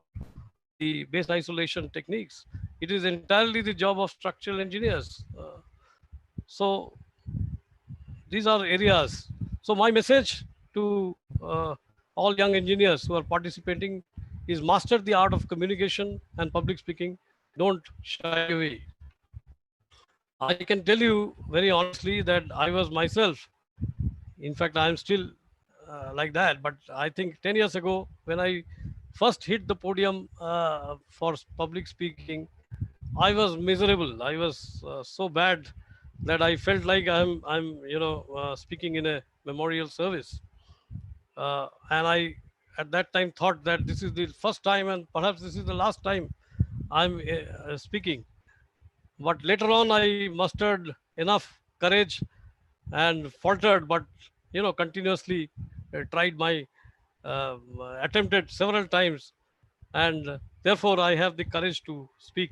the base isolation techniques. It is entirely the job of structural engineers. So these are areas. So my message to all young engineers who are participating is: master the art of communication and public speaking. Don't shy away. I can tell you very honestly that I was myself. In fact, I am still like that. But I think 10 years ago, when I first hit the podium for public speaking, I was miserable. I was so bad that I felt like I'm speaking in a memorial service. And I, at that time, thought that this is the first time and perhaps this is the last time I'm speaking. But later on, I mustered enough courage and faltered, but continuously tried my attempted several times, and therefore I have the courage to speak.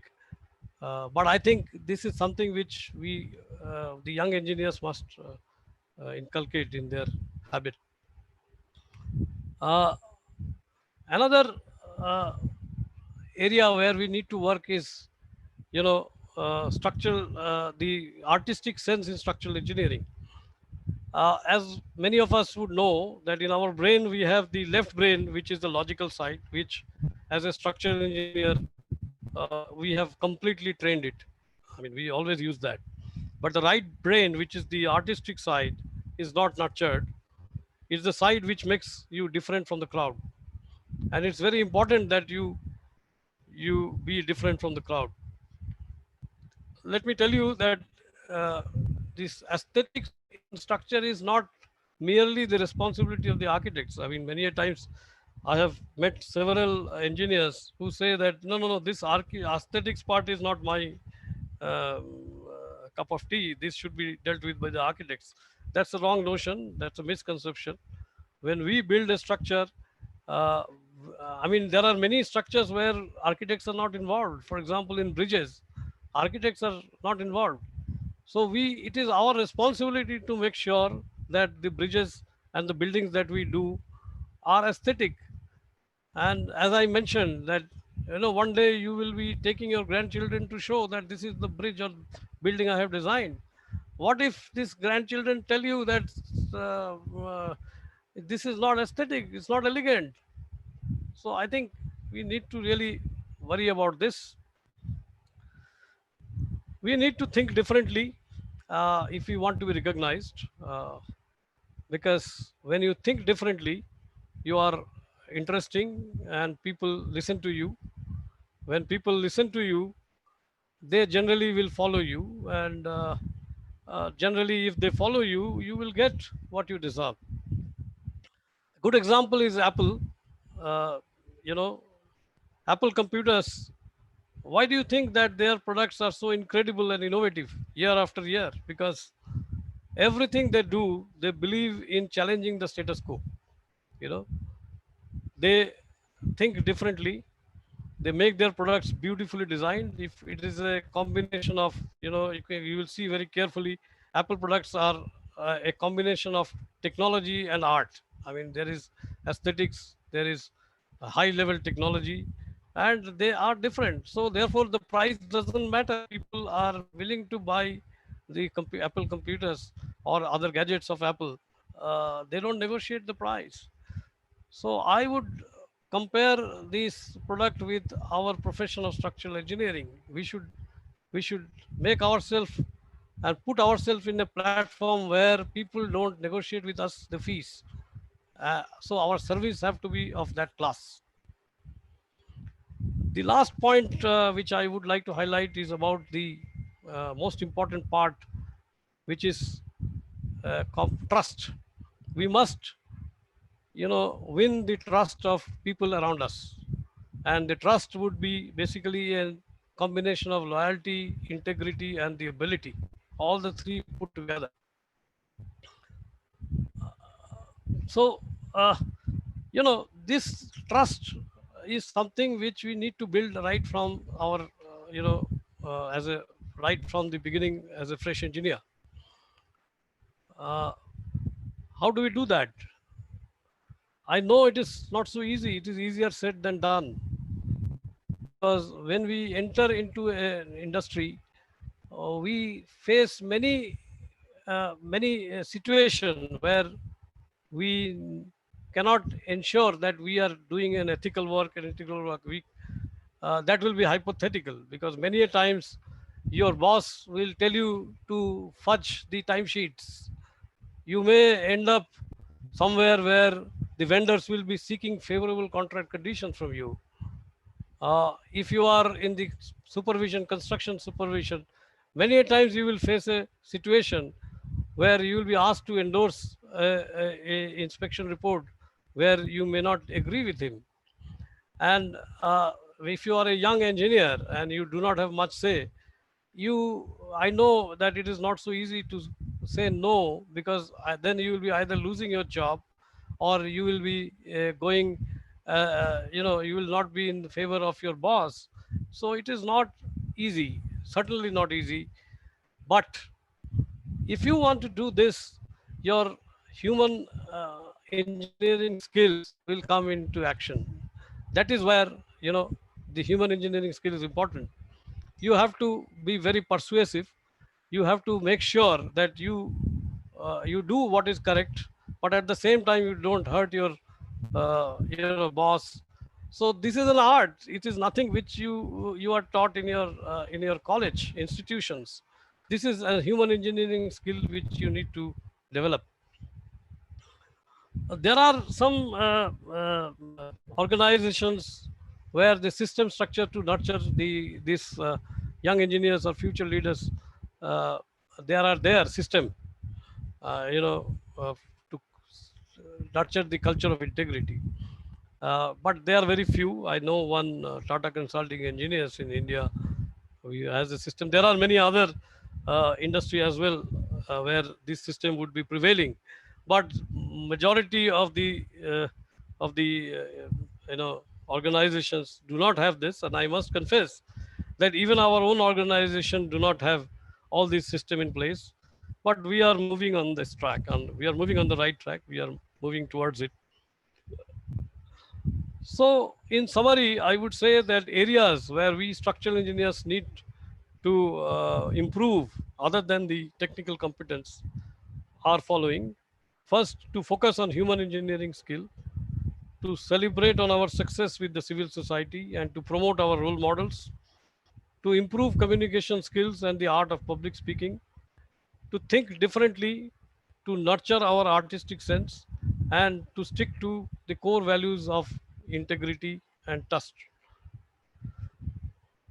But I think this is something which the young engineers must inculcate in their habit. Uh, Another uh, area where we need to work is, structural, the artistic sense in structural engineering. As many of us would know, that in our brain we have the left brain, which is the logical side, which, as a structural engineer, we have completely trained it. I mean, we always use that. But the right brain, which is the artistic side, is not nurtured. It's the side which makes you different from the crowd, and it's very important that you be different from the crowd. Let me tell you that uh, this aesthetics in structure is not merely the responsibility of the architects. I mean, many a times I have met several engineers who say that no, no, no, this aesthetics part is not my cup of tea. This should be dealt with by the architects. That's a wrong notion. That's a misconception. When we build a structure, uh, I mean, there are many structures where architects are not involved. For example, in bridges, architects are not involved. So it is our responsibility to make sure that the bridges and the buildings that we do are aesthetic. And as I mentioned, that one day you will be taking your grandchildren to show that this is the bridge or building I have designed. What if these grandchildren tell you that uh, uh, this is not aesthetic, it's not elegant? So I think we need to really worry about this. We need to think differently if we want to be recognized. Because when you think differently, you are interesting and people listen to you. When people listen to you, they generally will follow you, and generally, if they follow you, you will get what you deserve. A good example is Apple. Uh, you know, Apple computers. Why do you think that their products are so incredible and innovative year after year? Because everything they do, they believe in challenging the status quo. You know, they think differently. They make their products beautifully designed. If it is a combination of, you will see very carefully, Apple products are a combination of technology and art. I mean, there is aesthetics, there is a high level technology, and they are different. So therefore the price doesn't matter. People are willing to buy the Apple computers or other gadgets of Apple. They don't negotiate the price. So I would compare this product with our profession of structural engineering. We should make ourselves and put ourselves in a platform where people don't negotiate with us the fees. So our service have to be of that class. The last point which I would like to highlight is about the most important part, which is trust. We must win the trust of people around us, and the trust would be basically a combination of loyalty, integrity, and the ability, all the three put together. So this trust is something which we need to build right from our as a right from the beginning as a fresh engineer. uh, how do we do that? I know it is not so easy. It is easier said than done, because when we enter into an industry, we face many situation where we cannot ensure that we are doing an ethical work. That will be hypothetical, because many a times your boss will tell you to fudge the timesheets. You may end up somewhere where the vendors will be seeking favorable contract conditions from you. If you are in the supervision, construction supervision, many a times you will face a situation where you will be asked to endorse a inspection report where you may not agree with him. And if you are a young engineer and you do not have much say, I know that it is not so easy to say no, because then you will be either losing your job, or you will be going, you will not be in favor of your boss. So it is not easy, certainly not easy. But if you want to do this, your human engineering skills will come into action. That is where, the human engineering skill is important. You have to be very persuasive. You have to make sure that you do what is correct, but at the same time you don't hurt your boss. So this is an art. It is nothing which you are taught in your college institutions. This is a human engineering skill which you need to develop. There are some organizations where the system structure to nurture these young engineers or future leaders, uh, there are their system, to nurture the culture of integrity. But they are very few. I know one Tata Consulting Engineers in India who has a system. There are many other industry as well where this system would be prevailing, but majority of the organizations do not have this. And I must confess that even our own organization do not have all this system in place. But we are moving on this track, and we are moving on the right track. We are moving towards it. So, in summary, I would say that areas where we structural engineers need to improve, other than the technical competence, are following. First, to focus on human engineering skill, to celebrate on our success with the civil society, and to promote our role models, to improve communication skills and the art of public speaking, to think differently, to nurture our artistic sense, and to stick to the core values of integrity and trust.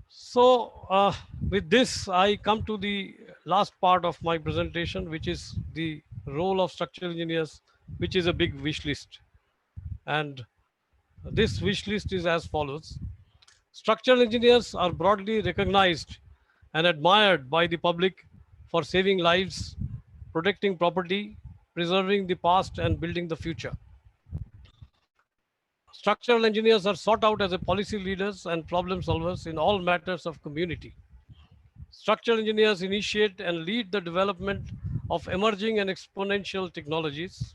So, with this, I come to the last part of my presentation, which is the role of structural engineers, which is a big wish list. And this wish list is as follows. Structural engineers are broadly recognized and admired by the public for saving lives protecting property, preserving the past, and building the future. Structural engineers are sought out as a policy leaders and problem solvers in all matters of community. Structural engineers initiate and lead the development of emerging and exponential technologies.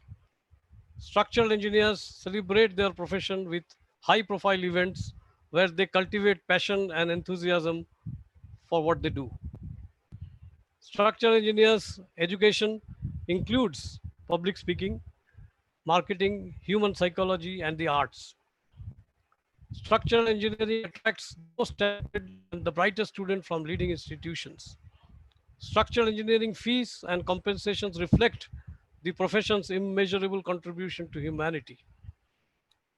Structural engineers celebrate their profession with high profile events where they cultivate passion and enthusiasm for what they do. Structural engineers education includes public speaking, marketing, human psychology, and the arts. Structural engineering attracts the most talented and the brightest students from leading institutions. Structural engineering fees and compensations reflect the profession's immeasurable contribution to humanity.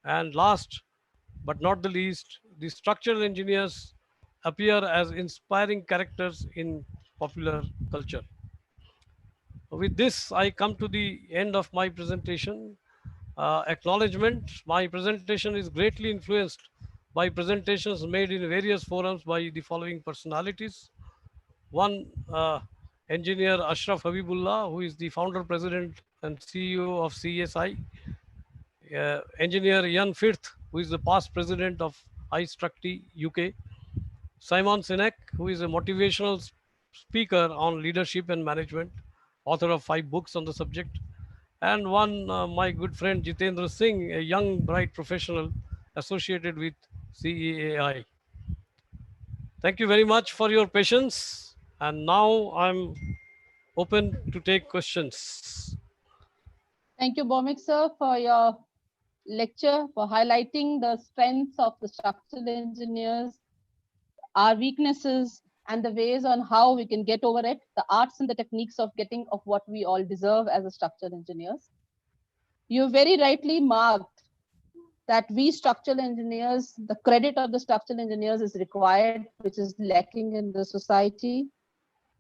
And last but not the least, the structural engineers appear as inspiring characters in popular culture. With this, I come to the end of my presentation. Acknowledgement, my presentation is greatly influenced by presentations made in various forums by the following personalities. One, engineer Ashraf Habibullah, who is the founder, president, and CEO of CSI. Engineer Ian Firth, who is the past president of IAStructE UK. Simon Sinek, who is a motivational speaker on leadership and management, author of 5 books on the subject. And one, my good friend Jitendra Singh, a young, bright professional associated with CEAI. Thank you very much for your patience. And now I'm open to take questions. Thank you, Bhowmick sir, for your lecture, for highlighting the strengths of the structural engineers, our weaknesses, and the ways on how we can get over it, the arts and the techniques of getting of what we all deserve as a structural engineers. You very rightly marked that we structural engineers, the credit of the structural engineers is required, which is lacking in the society.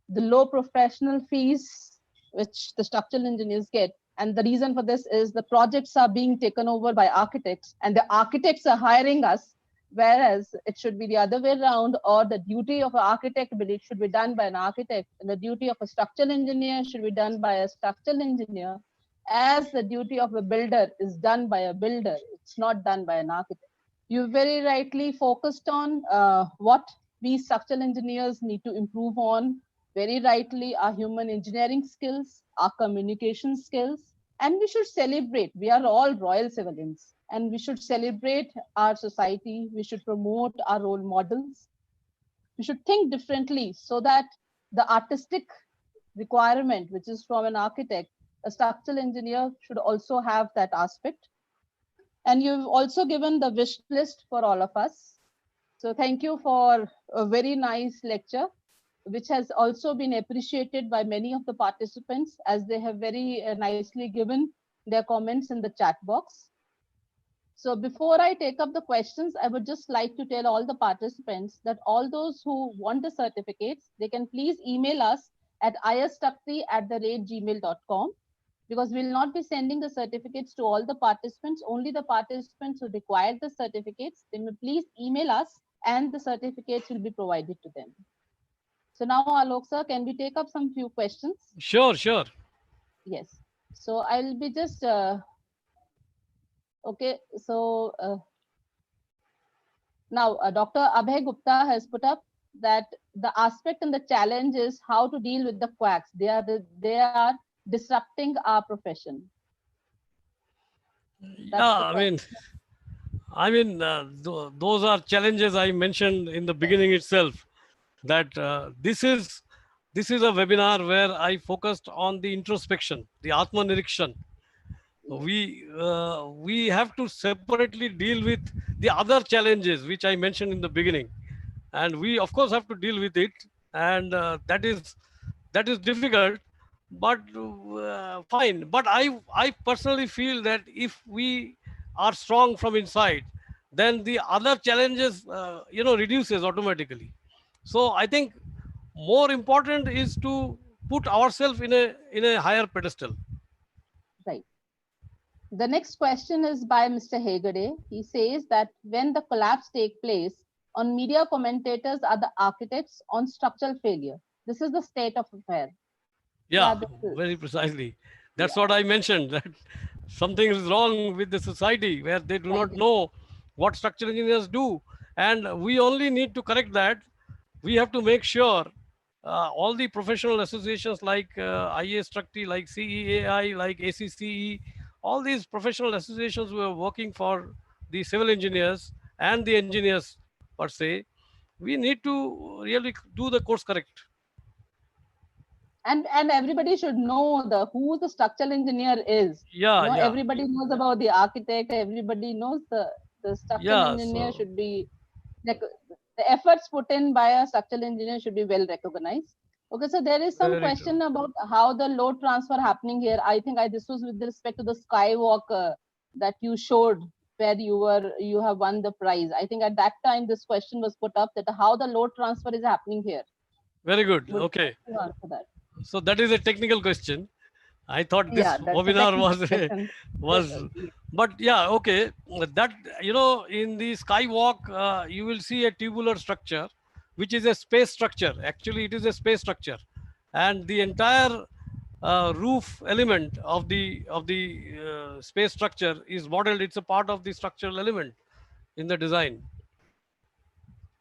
The low professional fees, which the structural engineers get. And the reason for this is the projects are being taken over by architects and the architects are hiring us, whereas it should be the other way around, or the duty of an architect should be done by an architect and the duty of a structural engineer should be done by a structural engineer, as the duty of a builder is done by a builder. It's not done by an architect. You very rightly focused on what we structural engineers need to improve on. Very rightly, our human engineering skills, our communication skills, and we should celebrate. We are all royal civilians, and we should celebrate our society. We should promote our role models. We should think differently so that the artistic requirement, which is from an architect, a structural engineer should also have that aspect. And you've also given the wish list for all of us. So thank you for a very nice lecture, which has also been appreciated by many of the participants as they have very nicely given their comments in the chat box. So before I take up the questions, I would just like to tell all the participants that all those who want the certificates, they can please email us at iastructe@gmail.com, because we'll not be sending the certificates to all the participants, only the participants who require the certificates. They may please email us and the certificates will be provided to them. So now, Alok sir, can we take up some few questions? Sure, sure. Yes. So I'll be just, okay. So now Dr. Abhay Gupta has put up that the aspect and the challenge is how to deal with the quacks. They are disrupting our profession. Yeah, those are challenges I mentioned in the beginning itself. That this is a webinar where I focused on the introspection, the Atma Nirikshan. We have to separately deal with the other challenges which I mentioned in the beginning, and we of course have to deal with it, and that is difficult, but fine. But I personally feel that if we are strong from inside, then the other challenges reduces automatically. So I think more important is to put ourselves in a higher pedestal. Right. The next question is by Mr. Hegade. He says that when the collapse take place, on media commentators are the architects on structural failure. This is the state of affair. Yeah, Yeah, this is, very precisely. That's what yeah. I mentioned, that something is wrong with the society where they do Thank not you. know what structural engineers do. And we only need to correct that. We have to make sure all the professional associations like IAStructE, like CEAI, like ACCE, all these professional associations who are working for the civil engineers and the engineers per se, we need to really do the course correct. And everybody should know the who the structural engineer is. Yeah, yeah, Everybody knows about the architect. Everybody knows the structural yeah. engineer So should be like the efforts put in by a structural engineer should be well recognized. Okay, so there is some very true. question about how the load transfer happening here. I think this was with respect to the skywalk that you showed where you have won the prize. I think at that time this question was put up that how the load transfer is happening here. Very good. Would you Okay. like to answer that? So that is a technical question. I thought Yeah, this that's a webinar technical was question. was, but yeah, okay. That, in the skywalk, you will see a tubular structure, which is a space structure. Actually, it is a space structure, and the entire roof element of the space structure is modeled. It's a part of the structural element in the design.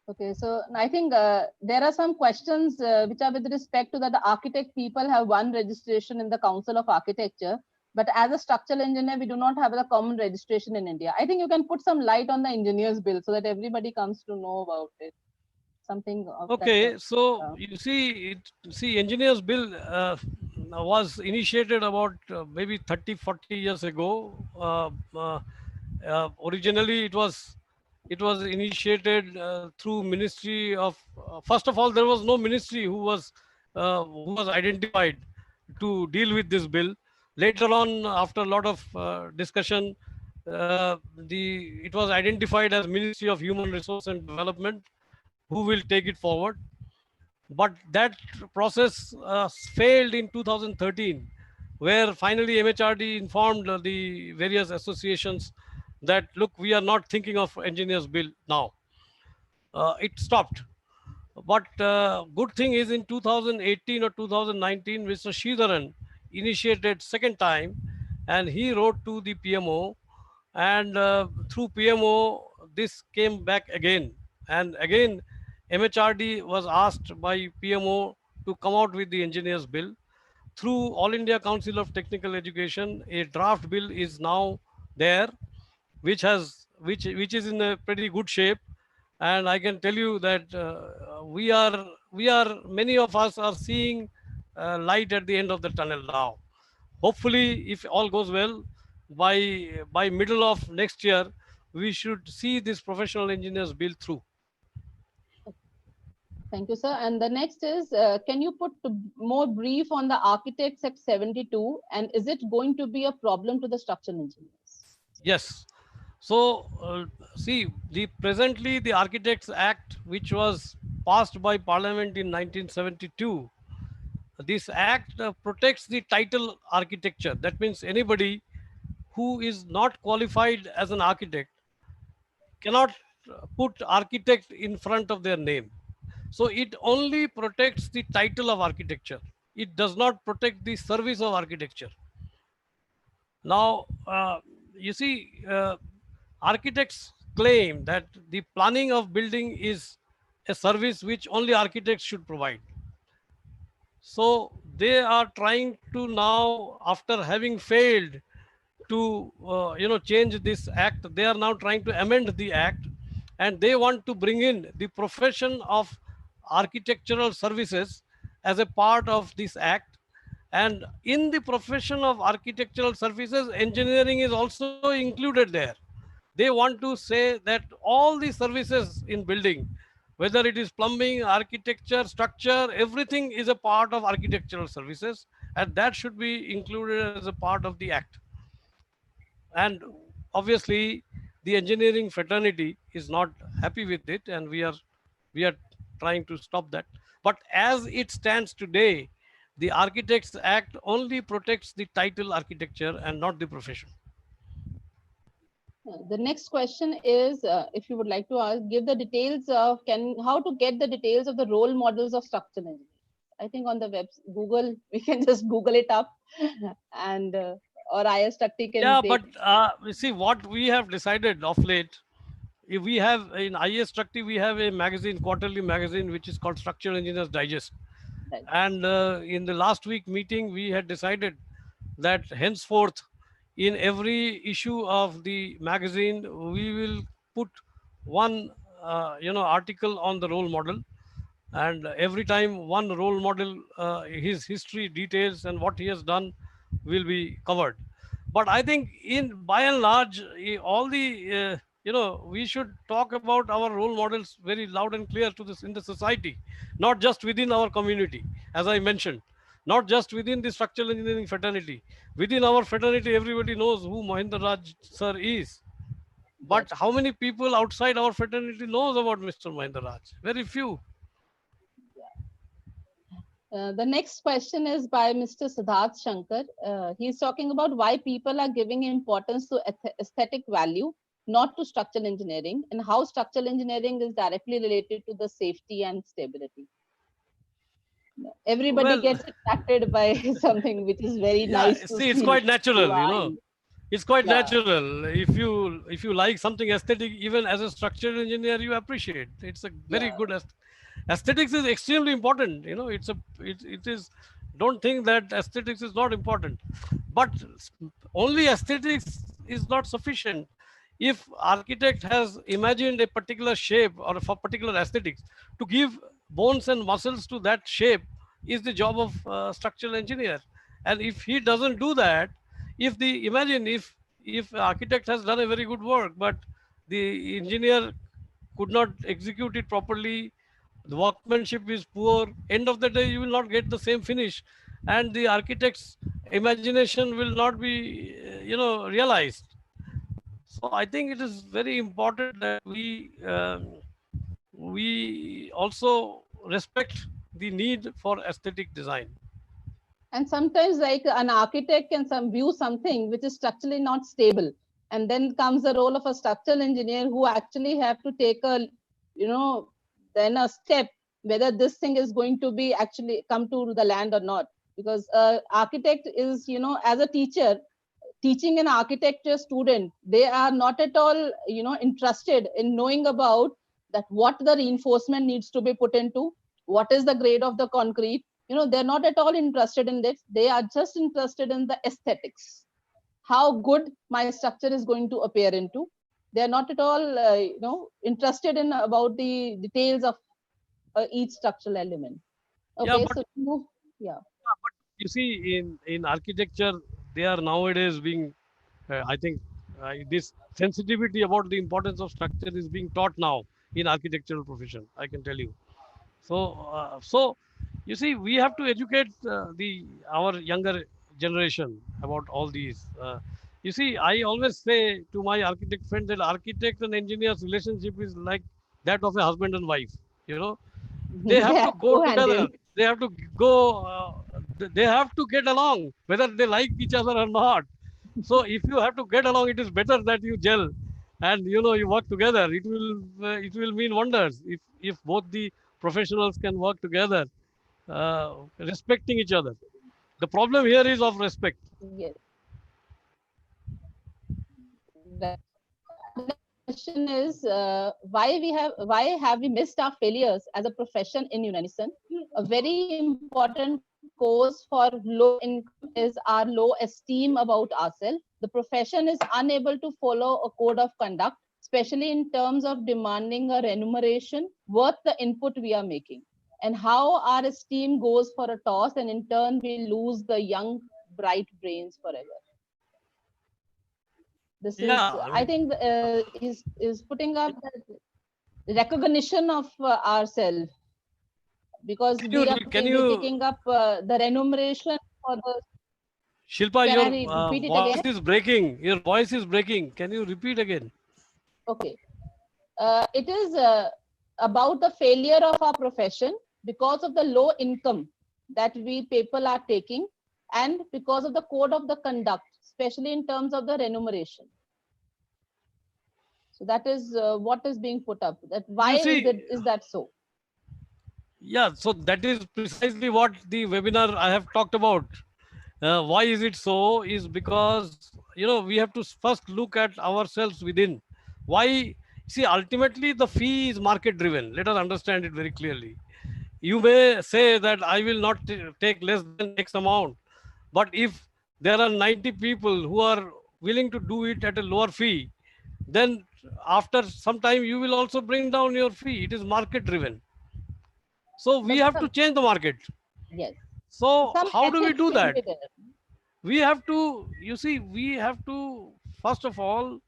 Okay, so I think there are some questions which are with respect to that the architect people have one registration in the Council of Architecture, but as a structural engineer, we do not have a common registration in India. I think you can put some light on the engineers bill so that everybody comes to know about it. Something of that Okay, sort. so Uh, you see, engineers bill was initiated about maybe 30, 40 years ago. Originally, it was initiated through Ministry of. First of all, there was no ministry who was identified to deal with this bill. Later on, after a lot of discussion, it was identified as Ministry of Human Resource and Development, who will take it forward. But that process failed in 2013, where finally MHRD informed the various associations that, look, we are not thinking of engineers bill now. It stopped. But good thing is, in 2018 or 2019, Mr. Sridharan initiated second time, and he wrote to the PMO, and through PMO this came back again, and again MHRD was asked by PMO to come out with the engineers bill. Through All India Council of Technical Education, a draft bill is now there, which is in a pretty good shape. And I can tell you that we are many of us are seeing light at the end of the tunnel now. Hopefully, if all goes well, by middle of next year, we should see this professional engineers bill through. Thank you, sir. And the next is, can you put more brief on the Architects Act 72, and is it going to be a problem to the structural engineers? Yes. So, see, the Architects Act, which was passed by Parliament in 1972, this act protects the title architecture. That means anybody who is not qualified as an architect cannot put architect in front of their name. So it only protects the title of architecture. It does not protect the service of architecture. Now, you see, architects claim that the planning of building is a service which only architects should provide. So they are trying to now, after having failed to change this act, they are now trying to amend the act, and they want to bring in the profession of architectural services as a part of this act. And in the profession of architectural services, engineering is also included there. They want to say that all the services in building, whether it is plumbing, architecture, structure, everything is a part of architectural services, and that should be included as a part of the act. And obviously, the engineering fraternity is not happy with it, and we are trying to stop that. But as it stands today, the Architects Act only protects the title architecture and not the profession. The next question is, if you would like to ask, give the details of how to get the details of the role models of structural engineering. I think on the web, Google, we can just Google it up and or IAStructE can Yeah, take but you see what we have decided of late. If we have in IAStructE, we have a magazine, quarterly magazine, which is called Structural Engineers Digest. that. And in the last week meeting, we had decided that henceforth, in every issue of the magazine, we will put one, article on the role model, and every time one role model, his history details and what he has done will be covered. But I think in by and large, all the we should talk about our role models very loud and clear to this in the society, not just within our community, as I mentioned, not just within the structural engineering fraternity. Within our fraternity, everybody knows who Mahendra Raj sir is, but Yes. how many people outside our fraternity knows about Mr. Mahendra Raj? Very few. The next question is by Mr. Siddharth Shankar. He's talking about why people are giving importance to aesthetic value, not to structural engineering, and how structural engineering is directly related to the safety and stability. Everybody Well, gets attracted by something which is very yeah, nice to see, it's see quite to natural, eye. it's quite Yeah, natural. If you like something aesthetic, even as a structural engineer, you appreciate. It's a very yeah, good aesthetics is extremely important. It is. Don't think that aesthetics is not important, but only aesthetics is not sufficient. If architect has imagined a particular shape or for particular aesthetics, to give bones and muscles to that shape is the job of structural engineer. And if he doesn't do that, if the imagine if architect has done a very good work, but the engineer could not execute it properly, the workmanship is poor, end of the day you will not get the same finish, and the architect's imagination will not be realized. So I think it is very important that we also respect the need for aesthetic design. and sometimes like an architect can some view something which is structurally not stable, and then comes the role of a structural engineer who actually have to take a, you know, then a step whether this thing is going to be actually come to the land or not. Because architect is, as a teacher teaching an architecture student, they are not at all, interested in knowing about that what the reinforcement needs to be put into, what is the grade of the concrete. They're not at all interested in this. They are just interested in the aesthetics, how good my structure is going to appear into. They are not at all, interested in about the details of each structural element. Yeah, Okay, but so move. Yeah. you see, in architecture, they are nowadays being, I think, this sensitivity about the importance of structure is being taught now in architectural profession, I can tell you. So you see, we have to educate the our younger generation about all these. You see, I always say to my architect friends that architect and engineer's relationship is like that of a husband and wife. You know, they They have to have go to hand together. in. They have to go. They have to get along, whether they like each other or not. So if you have to get along, it is better that you gel, and you work together. It will mean wonders if both the professionals can work together, respecting each other. The problem here is of respect. Yes. Right. The next question is why have we missed our failures as a profession in unison? A very important cause for low income is our low esteem about ourselves. The profession is unable to follow a code of conduct, especially in terms of demanding a remuneration worth the input we are making. And how our esteem goes for a toss, and in turn we lose the young, bright brains forever. This Yeah, is, I I mean, think, is putting up the recognition of ourselves, because can we you are can we're you taking up the remuneration for the. Shilpa, Can I your repeat it voice again? is breaking. Your voice is breaking. Can you repeat again? Okay. It is about the failure of our profession because of the low income that we people are taking, and because of the code of the conduct, especially in terms of the remuneration. So that is what is being put up. That why You is see, it is that so? Yeah, so that is precisely what the webinar I have talked about. Why is it so? Is because we have to first look at ourselves within. Why? See, ultimately the fee is market driven. Let us understand it very clearly. You may say that I will not take less than X amount, but if there are 90 people who are willing to do it at a lower fee, then after some time you will also bring down your fee. It is market driven. So we But have to some, change the market. yes, So some how do we ethics do should that? be there. We have to, we have to first of all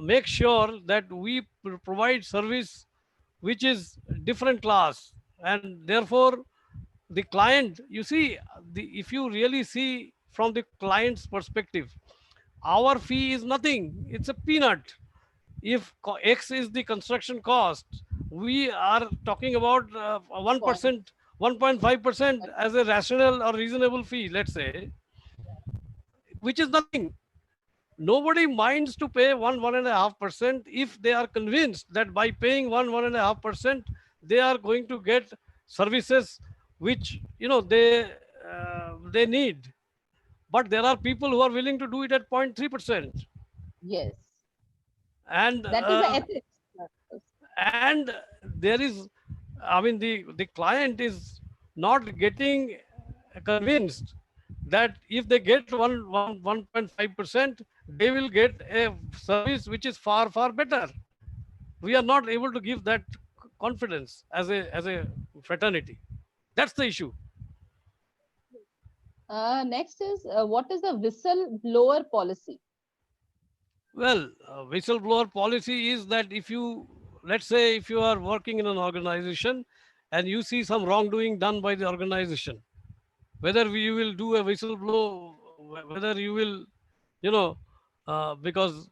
make sure that we provide service which is different class, and therefore the client, if you really see from the client's perspective, our fee is nothing, it's a peanut. If X is the construction cost, we are talking about Point. 1%, 1.5% But as a rational or reasonable fee, let's say, which is nothing. Nobody minds to pay 1.5% if they are convinced that by paying 1.5% they are going to get services which they need. But there are people who are willing to do it at 0.3%. yes, and that is the uh, ethics. and there is, I mean, the client is not getting convinced that if they get 1.5%, they will get a service which is far better. We are not able to give that confidence as a fraternity. That's the issue. Next is what is the whistleblower policy? Well, whistleblower policy is that if you, let's say, if you are working in an organization and you see some wrongdoing done by the organization, whether you will do a whistleblow, whether you will, you know, because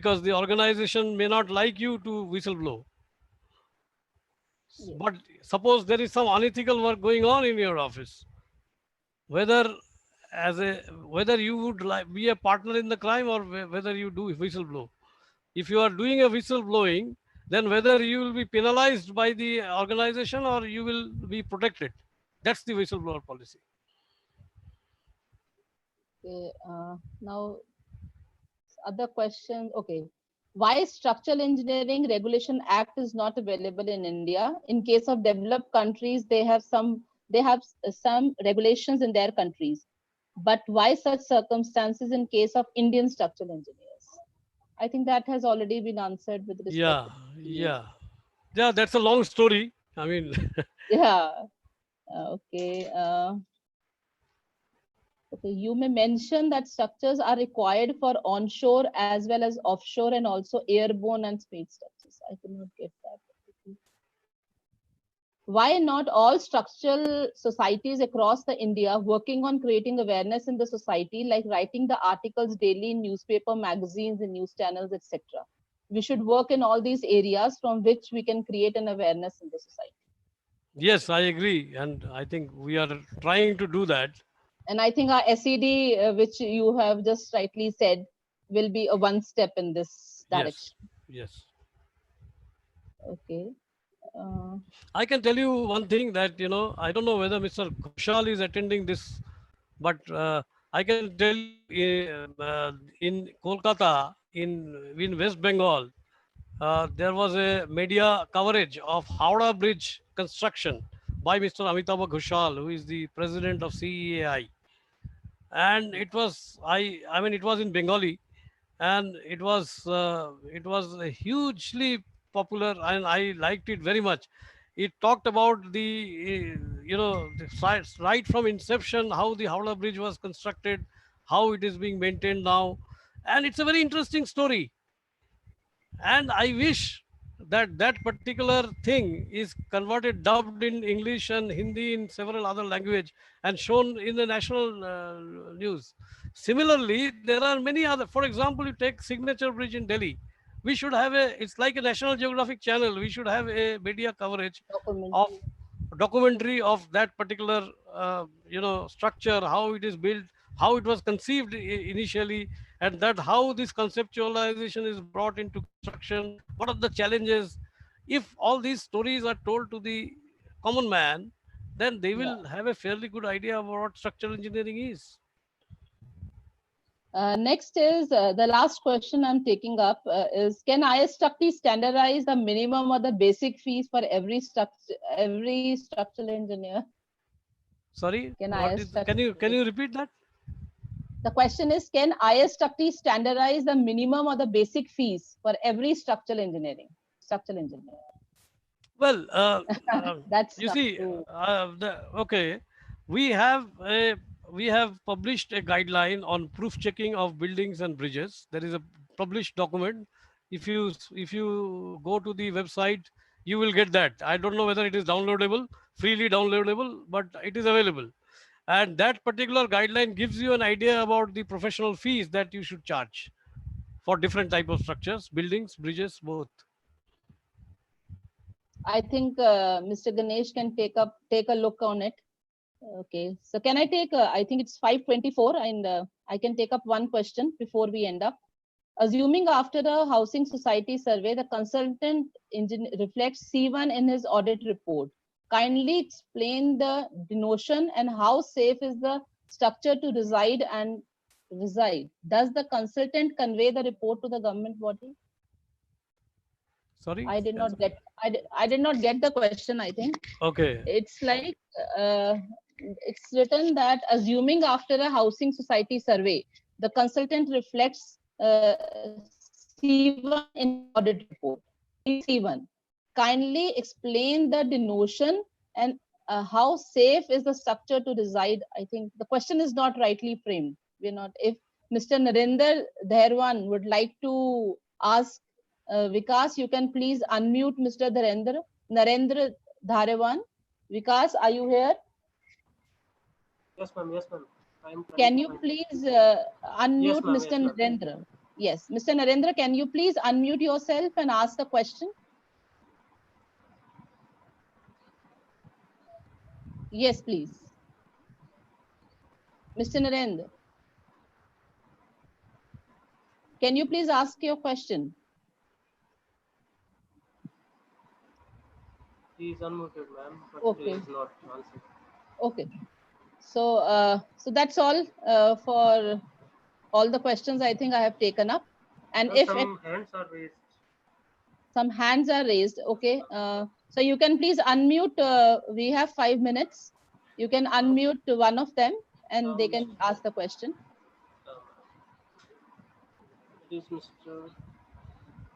the organization may not like you to whistleblow. Yes. But suppose there is some unethical work going on in your office, whether as a whether you would like be a partner in the crime, or whether you do whistleblow. If you are doing a whistleblowing, then whether you will be penalized by the organization or you will be protected. That's the whistleblower policy. Okay. Now, other questions. Okay. Why Structural Engineering Regulation Act is not available in India? In case of developed countries, they have some regulations in their countries. But why such circumstances in case of Indian structural engineers? I think that has already been answered with respect Yeah, to PE. yeah, yeah. That's a long story. I mean, Yeah. Okay. Okay. You may mention that structures are required for onshore as well as offshore and also airborne and space structures. I could not get that. Why not all structural societies across the India working on creating awareness in the society, like writing the articles daily in newspaper, magazines, and news channels, etc. We should work in all these areas from which we can create an awareness in the society. yes, I agree, and I think we are trying to do that. And I think our SED, which you have just rightly said, will be a one step in this Yes, direction. yes. Okay. Uh, I can tell you one thing that I don't know whether Mr. Ghoshal is attending this, but I can tell you in Kolkata, in West Bengal, there was a media coverage of Howrah Bridge construction by Mr. Amitabh Ghoshal, who is the president of CEAI. And I mean, it was in Bengali, and it was hugely popular, and I liked it very much. It talked about the sites right from inception, how the Howrah Bridge was constructed, how it is being maintained now, and it's a very interesting story. And I wish that that particular thing is converted, dubbed in English and Hindi, in several other language, and shown in the national news. Similarly, there are many other, for example, you take Signature Bridge in Delhi. We should have a, it's like a National Geographic channel, we should have a media coverage of Documentary. documentary of that particular structure, how it is built, how it was conceived initially, and that how this conceptualization is brought into construction, what are the challenges. If all these stories are told to the common man, then they Yeah. will have a fairly good idea of what structural engineering is. Next is the last question I'm taking up is, can IStructE standardize the minimum or the basic fees for every structural engineer? Sorry, Can what is? Can you IStructE? repeat that? The question is, can IStructE standardize the minimum or the basic fees for every structural engineer? Well, That's you tough see, to. okay, we have a, we have published a guideline on proof checking of buildings and bridges. There is a published document. If you go to the website, you will get that. I don't know whether it is downloadable, freely downloadable, but it is available. And that particular guideline gives you an idea about the professional fees that you should charge for different type of structures, buildings, bridges, both. I think Mr. Ganesh can take a look on it. Okay, so can I take? I think it's 5:24, and I can take up one question before we end up. Assuming after the housing society survey, the consultant reflects C1 in his audit report. Kindly explain the denotion and how safe is the structure to reside and reside. Does the consultant convey the report to the government body? Sorry. I did Yes. not get. I did not get the question. I think Okay. it's like uh, it's written that assuming after a housing society survey, the consultant reflects C1 in his audit report. C1. Kindly explain the denotion and how safe is the structure to reside. I think the question is not rightly framed. We're not. If Mr. Narendra Dherwan would like to ask Vikas, you can please unmute Mr. Narendra Dharewan. Vikas, are you here? Yes, ma'am. Yes, ma'am. I am trying Can to you find. please Yes, unmute ma'am. Mr. Yes, ma'am. Narendra? Yes, Mr. Narendra, can you please unmute yourself and ask the question? Yes, please. Mr. Narendra, can you please ask your question? He is unmuted, ma'am, but he Okay, is not answering. okay. So that's all for all the questions I think I have taken up. And Ma'am, if some hands are raised. some hands are raised, okay, so you can please unmute. We have 5 minutes. You can unmute one of them and they can ask the question. It is Mr.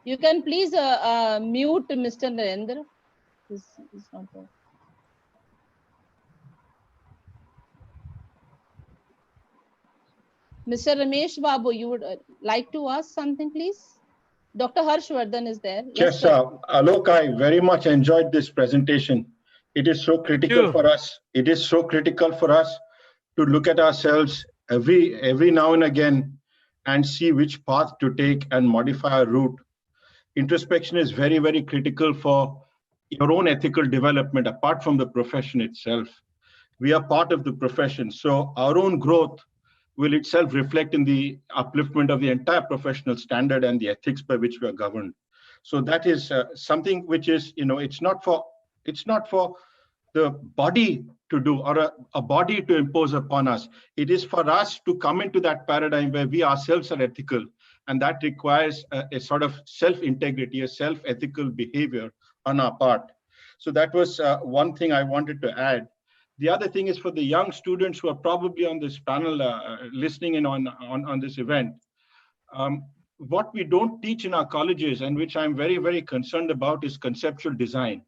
You can please mute Mr. Narendra. He's not there. Mr. Ramesh Babu, you would like to ask something, please? Dr. Harshvardhan is there. Yes, Yes, sir. Alok, I very much enjoyed this presentation. It is so Thank critical you. for us. It is so critical for us to look at ourselves every now and again and see which path to take and modify our route. Introspection is very, very critical for your own ethical development, apart from the profession itself. We are part of the profession. So our own growth will itself reflect in the upliftment of the entire professional standard and the ethics by which we are governed. So that is something which is, it's not for the body to do or a body to impose upon us. It is for us to come into that paradigm where we ourselves are ethical, and that requires a sort of self-integrity, a self-ethical behavior on our part. So that was one thing I wanted to add. The other thing is for the young students who are probably on this panel listening in on this event. What we don't teach in our colleges, and which I'm very, very concerned about, is conceptual design.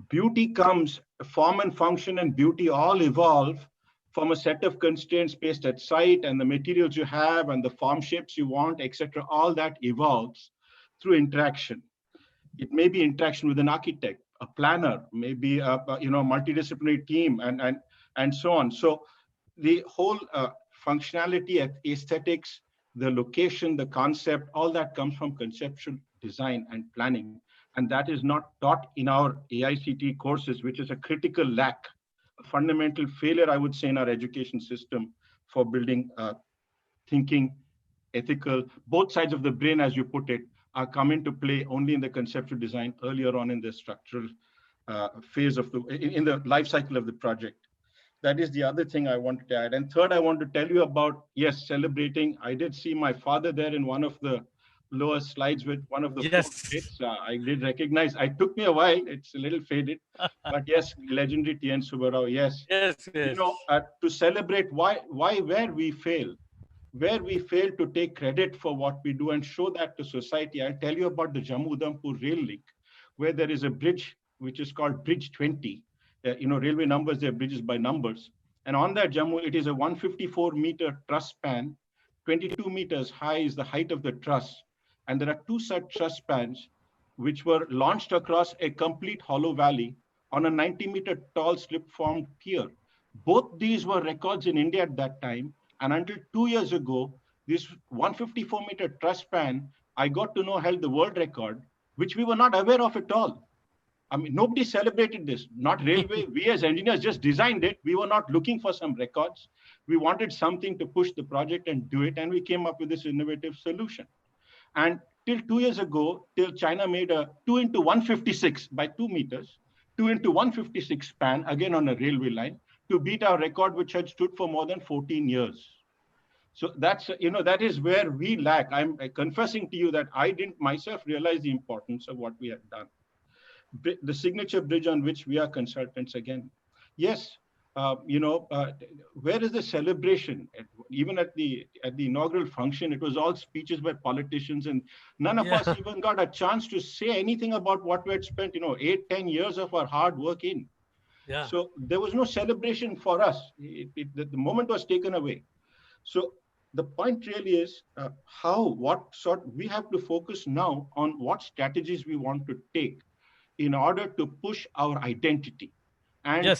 Beauty comes, form and function and beauty all evolve from a set of constraints based at site and the materials you have and the form shapes you want, etc. All that evolves through interaction. It may be interaction with an architect, a planner, maybe a multidisciplinary team, and so on. So the whole functionality, aesthetics, the location, the concept, all that comes from conceptual design and planning. And that is not taught in our AICT courses, which is a critical lack, a fundamental failure, I would say, in our education system for building thinking, ethical, both sides of the brain, as you put it, are come into play only in the conceptual design earlier on in the structural phase of in the life cycle of the project. That is the other thing I wanted to add. And third, I want to tell you about, yes, celebrating. I did see my father there in one of the lower slides with one of the four Yes. plates. I did recognize. It took me a while. It's a little faded, but yes, legendary T.N. Subbarao. Yes, Yes, you yes. know, to celebrate where we fail to take credit for what we do and show that to society. I'll tell you about the Jammu Udhampur rail link, where there is a bridge which is called Bridge 20. Railway numbers, they're bridges by numbers. And on that Jammu, it is a 154-meter truss span. 22 meters high is the height of the truss. And there are two such truss spans which were launched across a complete hollow valley on a 90-meter tall slip-formed pier. Both these were records in India at that time. And until 2 years ago, this 154-meter truss span, I got to know held the world record, which we were not aware of at all. I mean, nobody celebrated this, not railway. We as engineers just designed it. We were not looking for some records. We wanted something to push the project and do it. And we came up with this innovative solution. And till 2 years ago, till China made a 2x156 by 2 meters, 2x156 span, again on a railway line, to beat our record, which had stood for more than 14 years. So that's, that is where we lack. I'm confessing to you that I didn't myself realize the importance of what we had done. The signature bridge on which we are consultants again. Yes, where is the celebration? Even at the inaugural function, it was all speeches by politicians, and none of us even got a chance to say anything about what we had spent, 8-10 years of our hard work in. Yeah. So there was no celebration for us. The moment was taken away. So the point really is we have to focus now on what strategies we want to take in order to push our identity and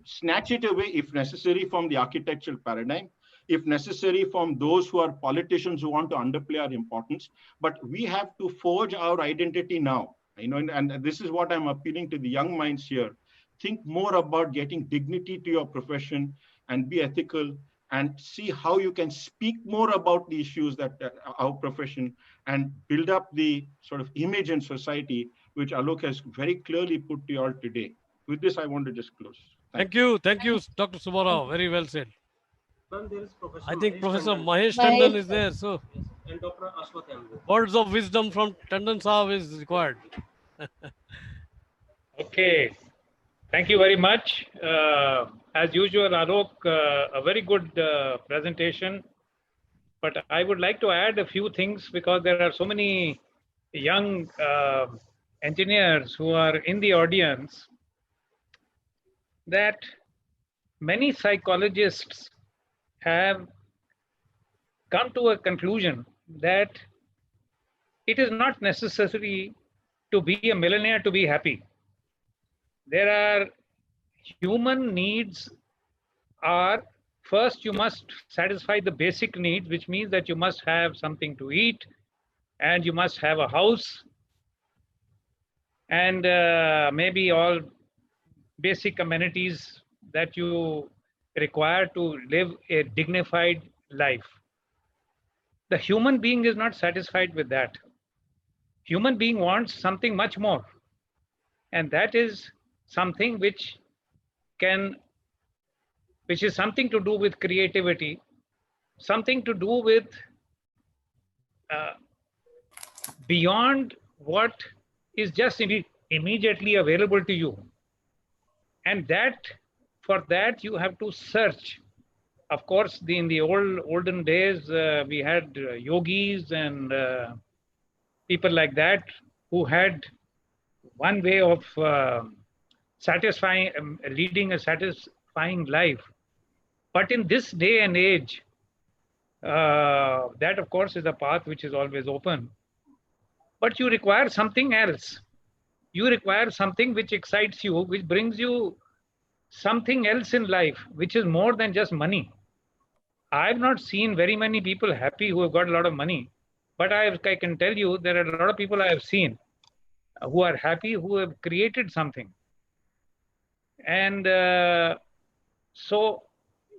snatch it away if necessary from the architectural paradigm, if necessary from those who are politicians who want to underplay our importance. But we have to forge our identity now. And this is what I'm appealing to the young minds here. Think more about getting dignity to your profession and be ethical, and see how you can speak more about the issues that our profession, and build up the sort of image in society, which Alok has very clearly put to you all today. With this, I want to just close. Thank you, Dr. Subbarao. Very well said. Ma'am, there is Professor I think Mahesh Professor Tandon. Mahesh Tandon is there. So, Yes, and Dr. Ashwath Yambu. words of wisdom from Tandon Sahab is required. Okay. Thank you very much. As usual, Alok, a very good presentation. But I would like to add a few things, because there are so many young engineers who are in the audience, that many psychologists have come to a conclusion that it is not necessary to be a millionaire to be happy. There are human needs are, first you must satisfy the basic needs, which means that you must have something to eat, and you must have a house, and maybe all basic amenities that you require to live a dignified life. The human being is not satisfied with that. Human being wants something much more, and that is something which is something to do with creativity, something to do with beyond what is just immediately available to you. And for that you have to search. Of course, in the olden days, we had yogis and people like that who had one way of leading a satisfying life. But in this day and age, that of course is a path which is always open. But you require something else. You require something which excites you, which brings you something else in life, which is more than just money. I've not seen very many people happy who have got a lot of money. But I can tell you, there are a lot of people I have seen who are happy, who have created something. And so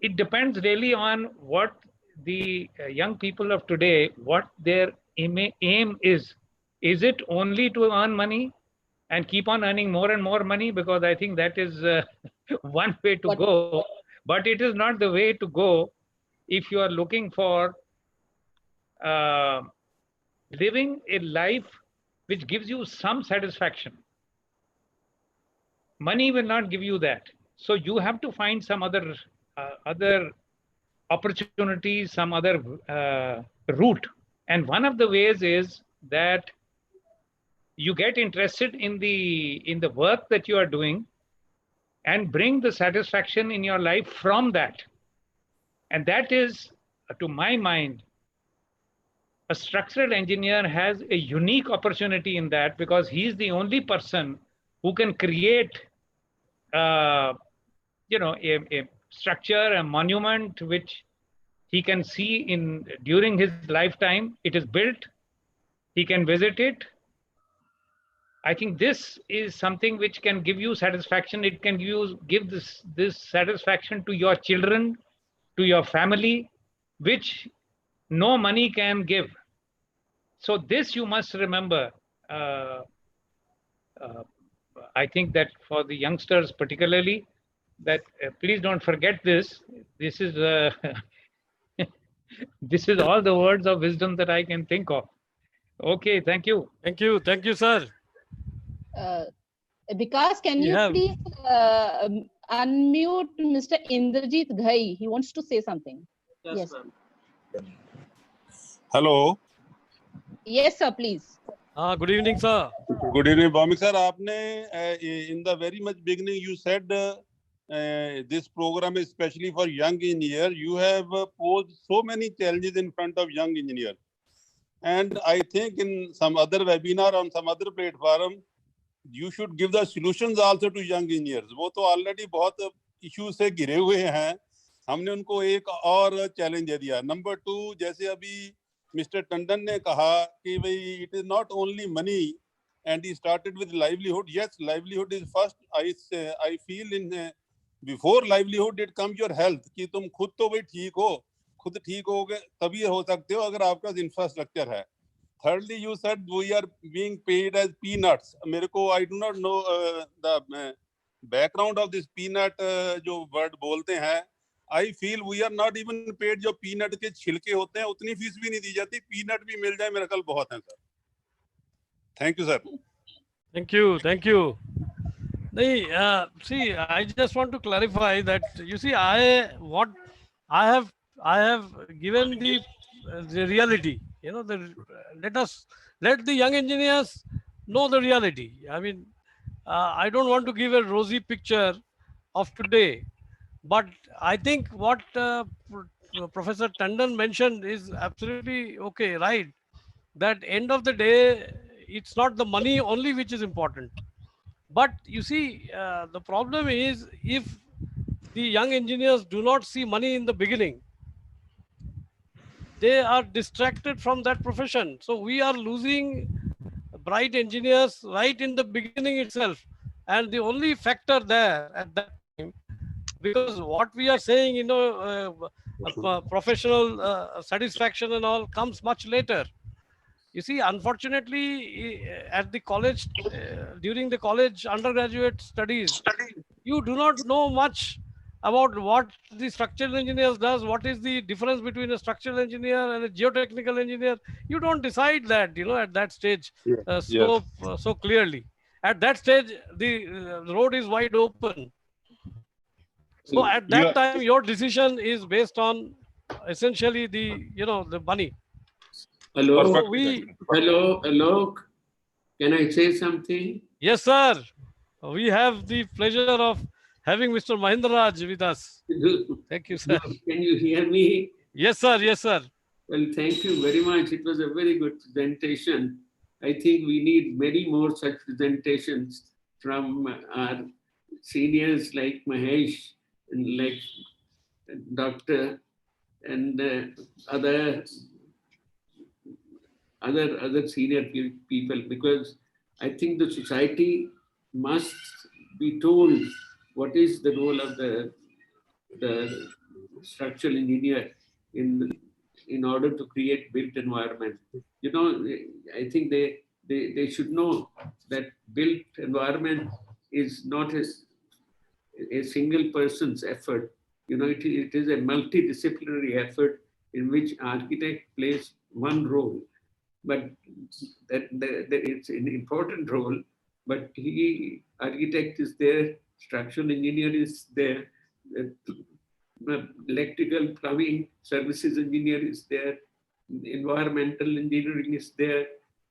it depends really on what the young people of today, what their aim is. Is it only to earn money and keep on earning more and more money, because I think that is one way to go. But it is not the way to go if you are looking for living a life which gives you some satisfaction. Money will not give you that. So you have to find some other opportunities, some other route. And one of the ways is that you get interested in the work that you are doing and bring the satisfaction in your life from that. And that is, to my mind, a structural engineer has a unique opportunity in that, because he's the only person who can create a structure, a monument which he can see during his lifetime. It is built, he can visit it. I think this is something which can give you satisfaction. It can give this satisfaction to your children, to your family, which no money can give. So this you must remember. I think that for the youngsters particularly, that please don't forget this. This is this is all the words of wisdom that I can think of. Okay, thank you. Thank you, sir. Vikas, can you please unmute Mr. Indrajit Ghai? He wants to say something. Yes, ma'am. Hello. Yes, sir, please. Good evening, sir. Good evening, Bhowmick sir. Aapne, in the very much beginning, you said this program is especially for young engineers. You have posed so many challenges in front of young engineers. And I think in some other webinar on some other platform, you should give the solutions also to young engineers. वो तो already बहुत issues से घिरे हुए हैं. हमने उनको एक और challenge दे दिया. Number 2, जैसे अभी Mr. Tandon ने कहा कि भाई it is not only money, and he started with livelihood. Yes, livelihood is first. I feel in before livelihood it comes your health. कि तुम खुद तो भाई ठीक हो, खुद ठीक होगे तभी हो सकते हो अगर आपका infrastructure है. Thirdly, you said we are being paid as peanuts. मेरे को I do not know the background of this peanut जो word बोलते हैं. I feel we are not even paid. जो peanut के छिलके होते हैं उतनी फीस भी नहीं दी जाती. Peanut भी मिल जाए मेरे ख्याल बहुत है sir. Thank you, sir. Thank you. See, I just want to clarify that, you see, I have given the reality. You know, let the young engineers know the reality. I mean, I don't want to give a rosy picture of today, but I think what Professor Tandon mentioned is absolutely okay, right? That end of the day, it's not the money only which is important. But you see, the problem is if the young engineers do not see money in the beginning, they are distracted from that profession. So we are losing bright engineers right in the beginning itself. And the only factor there at that time, because what we are saying, you know, professional satisfaction and all comes much later. You see, unfortunately, at the college, during the college undergraduate studies, you do not know much about what the structural engineers does, what is the difference between a structural engineer and a geotechnical engineer. You don't decide that, you know, at that stage so clearly. At that stage, the road is wide open. So at that time, your decision is based on essentially the money. Hello. So Hello, Alok. Can I say something? Yes, sir. We have the pleasure of having Mr. Mahendraraj with us. Thank you, sir. Can you hear me? Yes, sir. Yes, sir. Well, thank you very much. It was a very good presentation. I think we need many more such presentations from our seniors like Mahesh and like Dr. and other senior people, because I think the society must be told what is the role of the structural engineer in order to create built environment. You know, I think they should know that built environment is not a single person's effort. It is a multidisciplinary effort in which architect plays one role, but it's an important role. But architect is there, structural engineer is there, electrical plumbing services engineer is there, environmental engineering is there,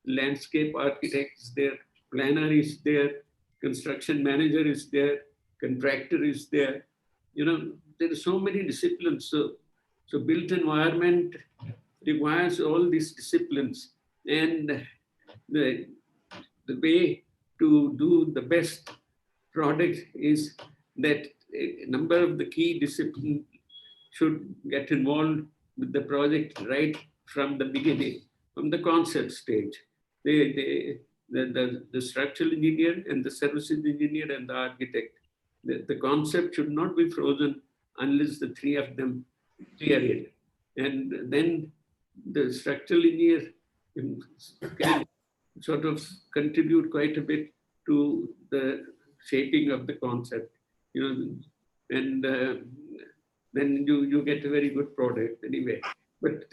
landscape architect is there, planner is there, construction manager is there, contractor is there. There are so many disciplines. So built environment requires all these disciplines, and the way to do the best product is that a number of the key disciplines should get involved with the project right from the beginning, from the concept stage. The structural engineer and the services engineer and the architect, the concept should not be frozen unless the three of them clear it. And then the structural engineer can sort of contribute quite a bit to the shaping of the concept, and then you get a very good product anyway. But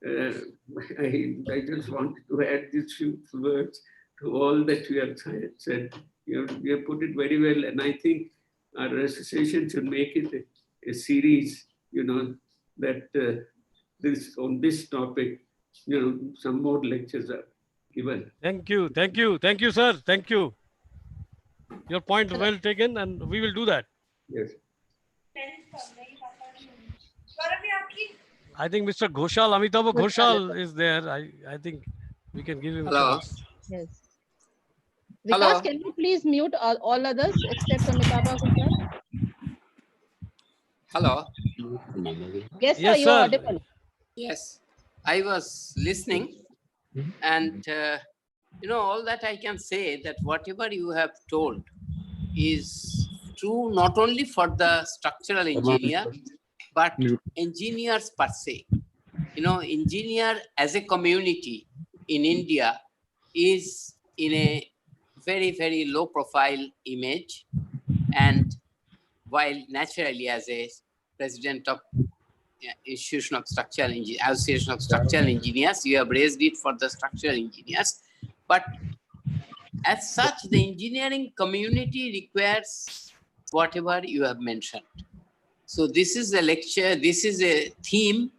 I just wanted to add these few words to all that you have said. You have put it very well, and I think our association should make it a series, that on this topic, some more lectures are given. Thank you, sir. Thank you. Your point well taken, and we will do that. Yes. I think Mr. Ghoshal, Amitabh Ghoshal is there. I think we can give him a chance. Yes. Hello. Vikas, can you please mute all others except Amitabh Ghoshal? Hello. Yes, sir, Yes, you're sir. audible. Yes, I was listening, and all that I can say that whatever you have told is true not only for the structural engineer, but engineers per se. Engineer as a community in India is in a very, very low profile image. And while naturally as a president of Association of Structural Engineers, you have raised it for the structural engineers. But as such, the engineering community requires whatever you have mentioned. So this is a lecture, this is a theme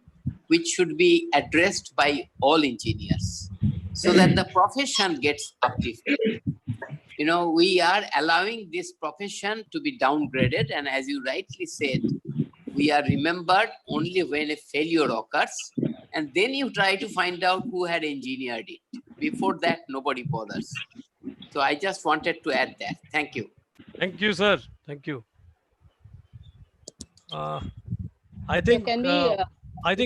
which should be addressed by all engineers so that the profession gets uplifted. We are allowing this profession to be downgraded, and as you rightly said, we are remembered only when a failure occurs, and then you try to find out who had engineered it. Before that, nobody bothers. So I just wanted to add that. Thank you. Thank you, sir. Thank you. I think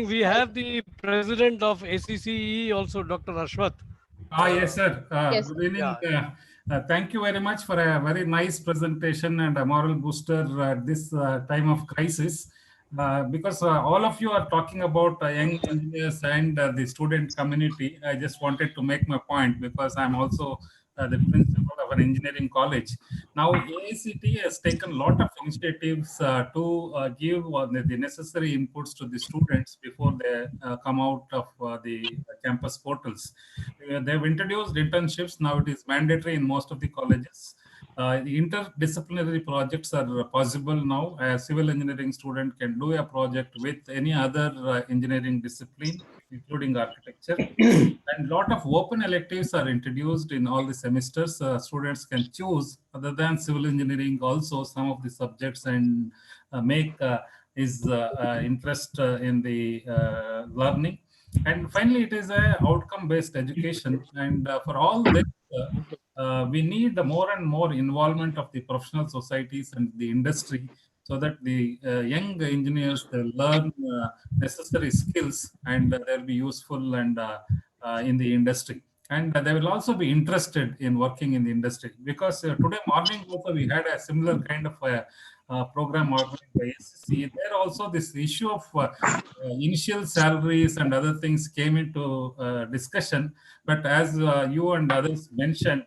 we have the president of ACCE also, Dr. Ashwath. Yes, sir. Yes. Good evening. Thank you very much for a very nice presentation and a moral booster at this time of crisis. Because all of you are talking about young engineers and the student community. I just wanted to make my point because I'm also the principal of an engineering college. Now, AICTE has taken a lot of initiatives to give the necessary inputs to the students before they come out of the campus portals. They've introduced internships. Now it is mandatory in most of the colleges. The interdisciplinary projects are possible now. A civil engineering student can do a project with any other engineering discipline, including architecture. And a lot of open electives are introduced in all the semesters. Students can choose, other than civil engineering, also some of the subjects and make his interest in the learning. And finally, it is a outcome-based education. And for all this, we need more and more involvement of the professional societies and the industry so that the young engineers learn necessary skills and they'll be useful and in the industry. And they will also be interested in working in the industry because today morning also we had a similar kind of program organized by SCC, there also this issue of initial salaries and other things came into discussion. But as you and others mentioned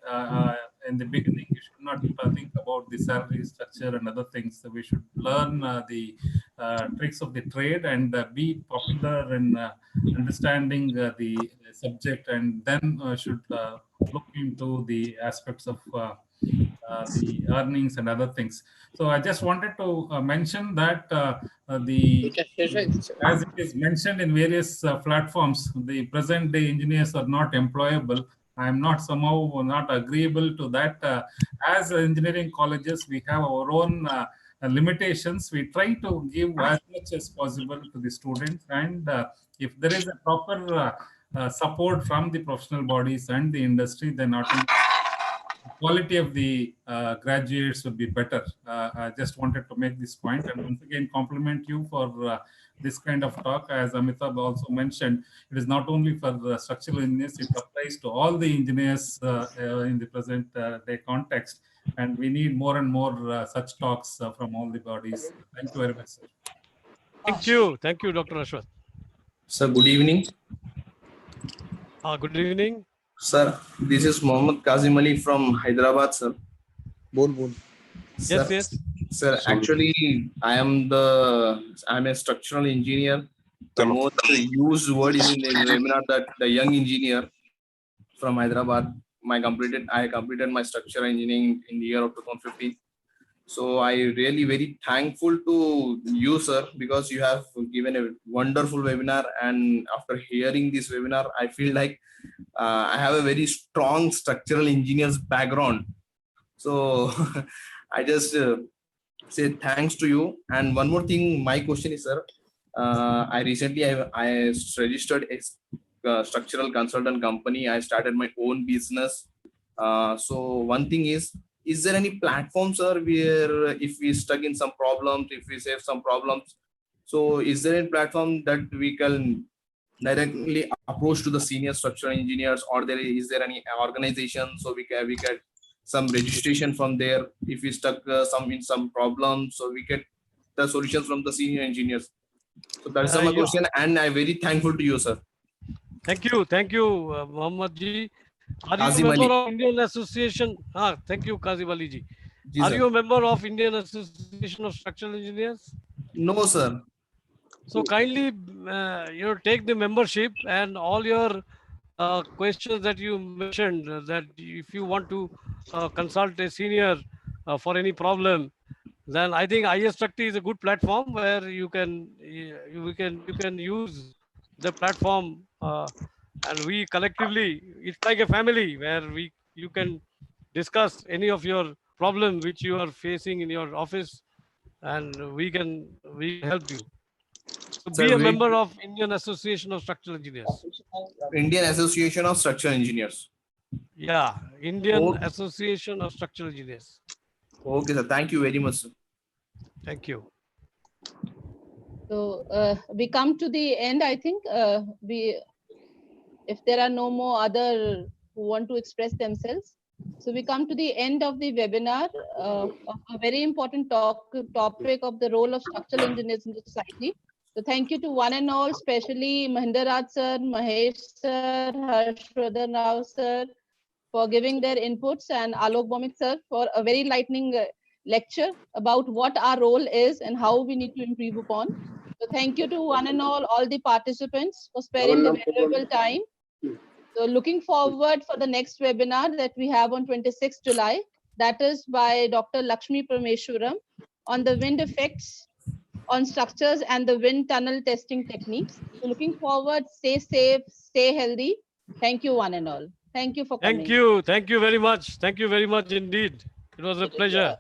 in the beginning, you should not think about the salary structure and other things. So we should learn the tricks of the trade and be popular in understanding the subject, and then should look into the aspects of the earnings and other things. So I just wanted to mention that as it is mentioned in various platforms, the present day engineers are not employable. I am not somehow not agreeable to that. As engineering colleges, we have our own limitations. We try to give as much as possible to the students, and if there is a proper support from the professional bodies and the industry, then automatically quality of the graduates would be better. I just wanted to make this point, and once again compliment you for this kind of talk. As Amitabh also mentioned, it is not only for the structural engineers, it applies to all the engineers in the present day context, and we need more and more such talks from all the bodies. Thank you very much, sir. Thank you, Dr. Ashwath. Sir, good evening. Good evening. Sir, this is Mohammad Kazim Ali from Hyderabad, sir. Yes, yes. Sir, actually, I'm a structural engineer. The most used word is in the webinar that the young engineer from Hyderabad. I completed my structural engineering in the year of 2015. So I really very thankful to you, sir, because you have given a wonderful webinar. And after hearing this webinar, I feel like I have a very strong structural engineer's background. So I just say thanks to you. And one more thing, my question is, sir, I recently I registered a structural consultant company. I started my own business. So one thing is there any platform, sir, where if we stuck in some problems, if we save some problems, so is there a platform that we can directly approach to the senior structural engineers, or is there any organization so we get some registration from there if we stuck in some problems, so we get the solutions from the senior engineers? So that's my question, and I'm very thankful to you, sir. Thank you, Mohammad ji. Are you a member of Indian Association? Thank you, Kazim Ali ji. Are you a member of Indian Association of Structural Engineers? No, sir. So kindly, take the membership, and all your questions that you mentioned, that if you want to consult a senior for any problem, then I think IAStructE is a good platform where you can use the platform, and we collectively, it's like a family where you can discuss any of your problem which you are facing in your office, and we can help you. So be a member of Indian Association of Structural Engineers. Indian Association of Structural Engineers. Yeah, Indian Association of Structural Engineers. Okay, sir. Thank you very much, sir. Thank you. So we come to the end. I think if there are no more other who want to express themselves, so we come to the end of the webinar of a very important topic of the role of structural engineers in the society. So thank you to one and all, especially Mahinder Raj sir, Mahesh sir, Harshvardhan Rao sir, for giving their inputs, and Alok Bhowmick sir for a very enlightening lecture about what our role is and how we need to improve upon. So thank you to one and all the participants for sparing the valuable time. So looking forward for the next webinar that we have on 26th July, that is by Dr. Lakshmi Parameswaram on the wind effects on structures and the wind tunnel testing techniques. So looking forward, stay safe, stay healthy. Thank you one and all. Thank you for coming. Thank you very much. Thank you very much indeed. It was a pleasure.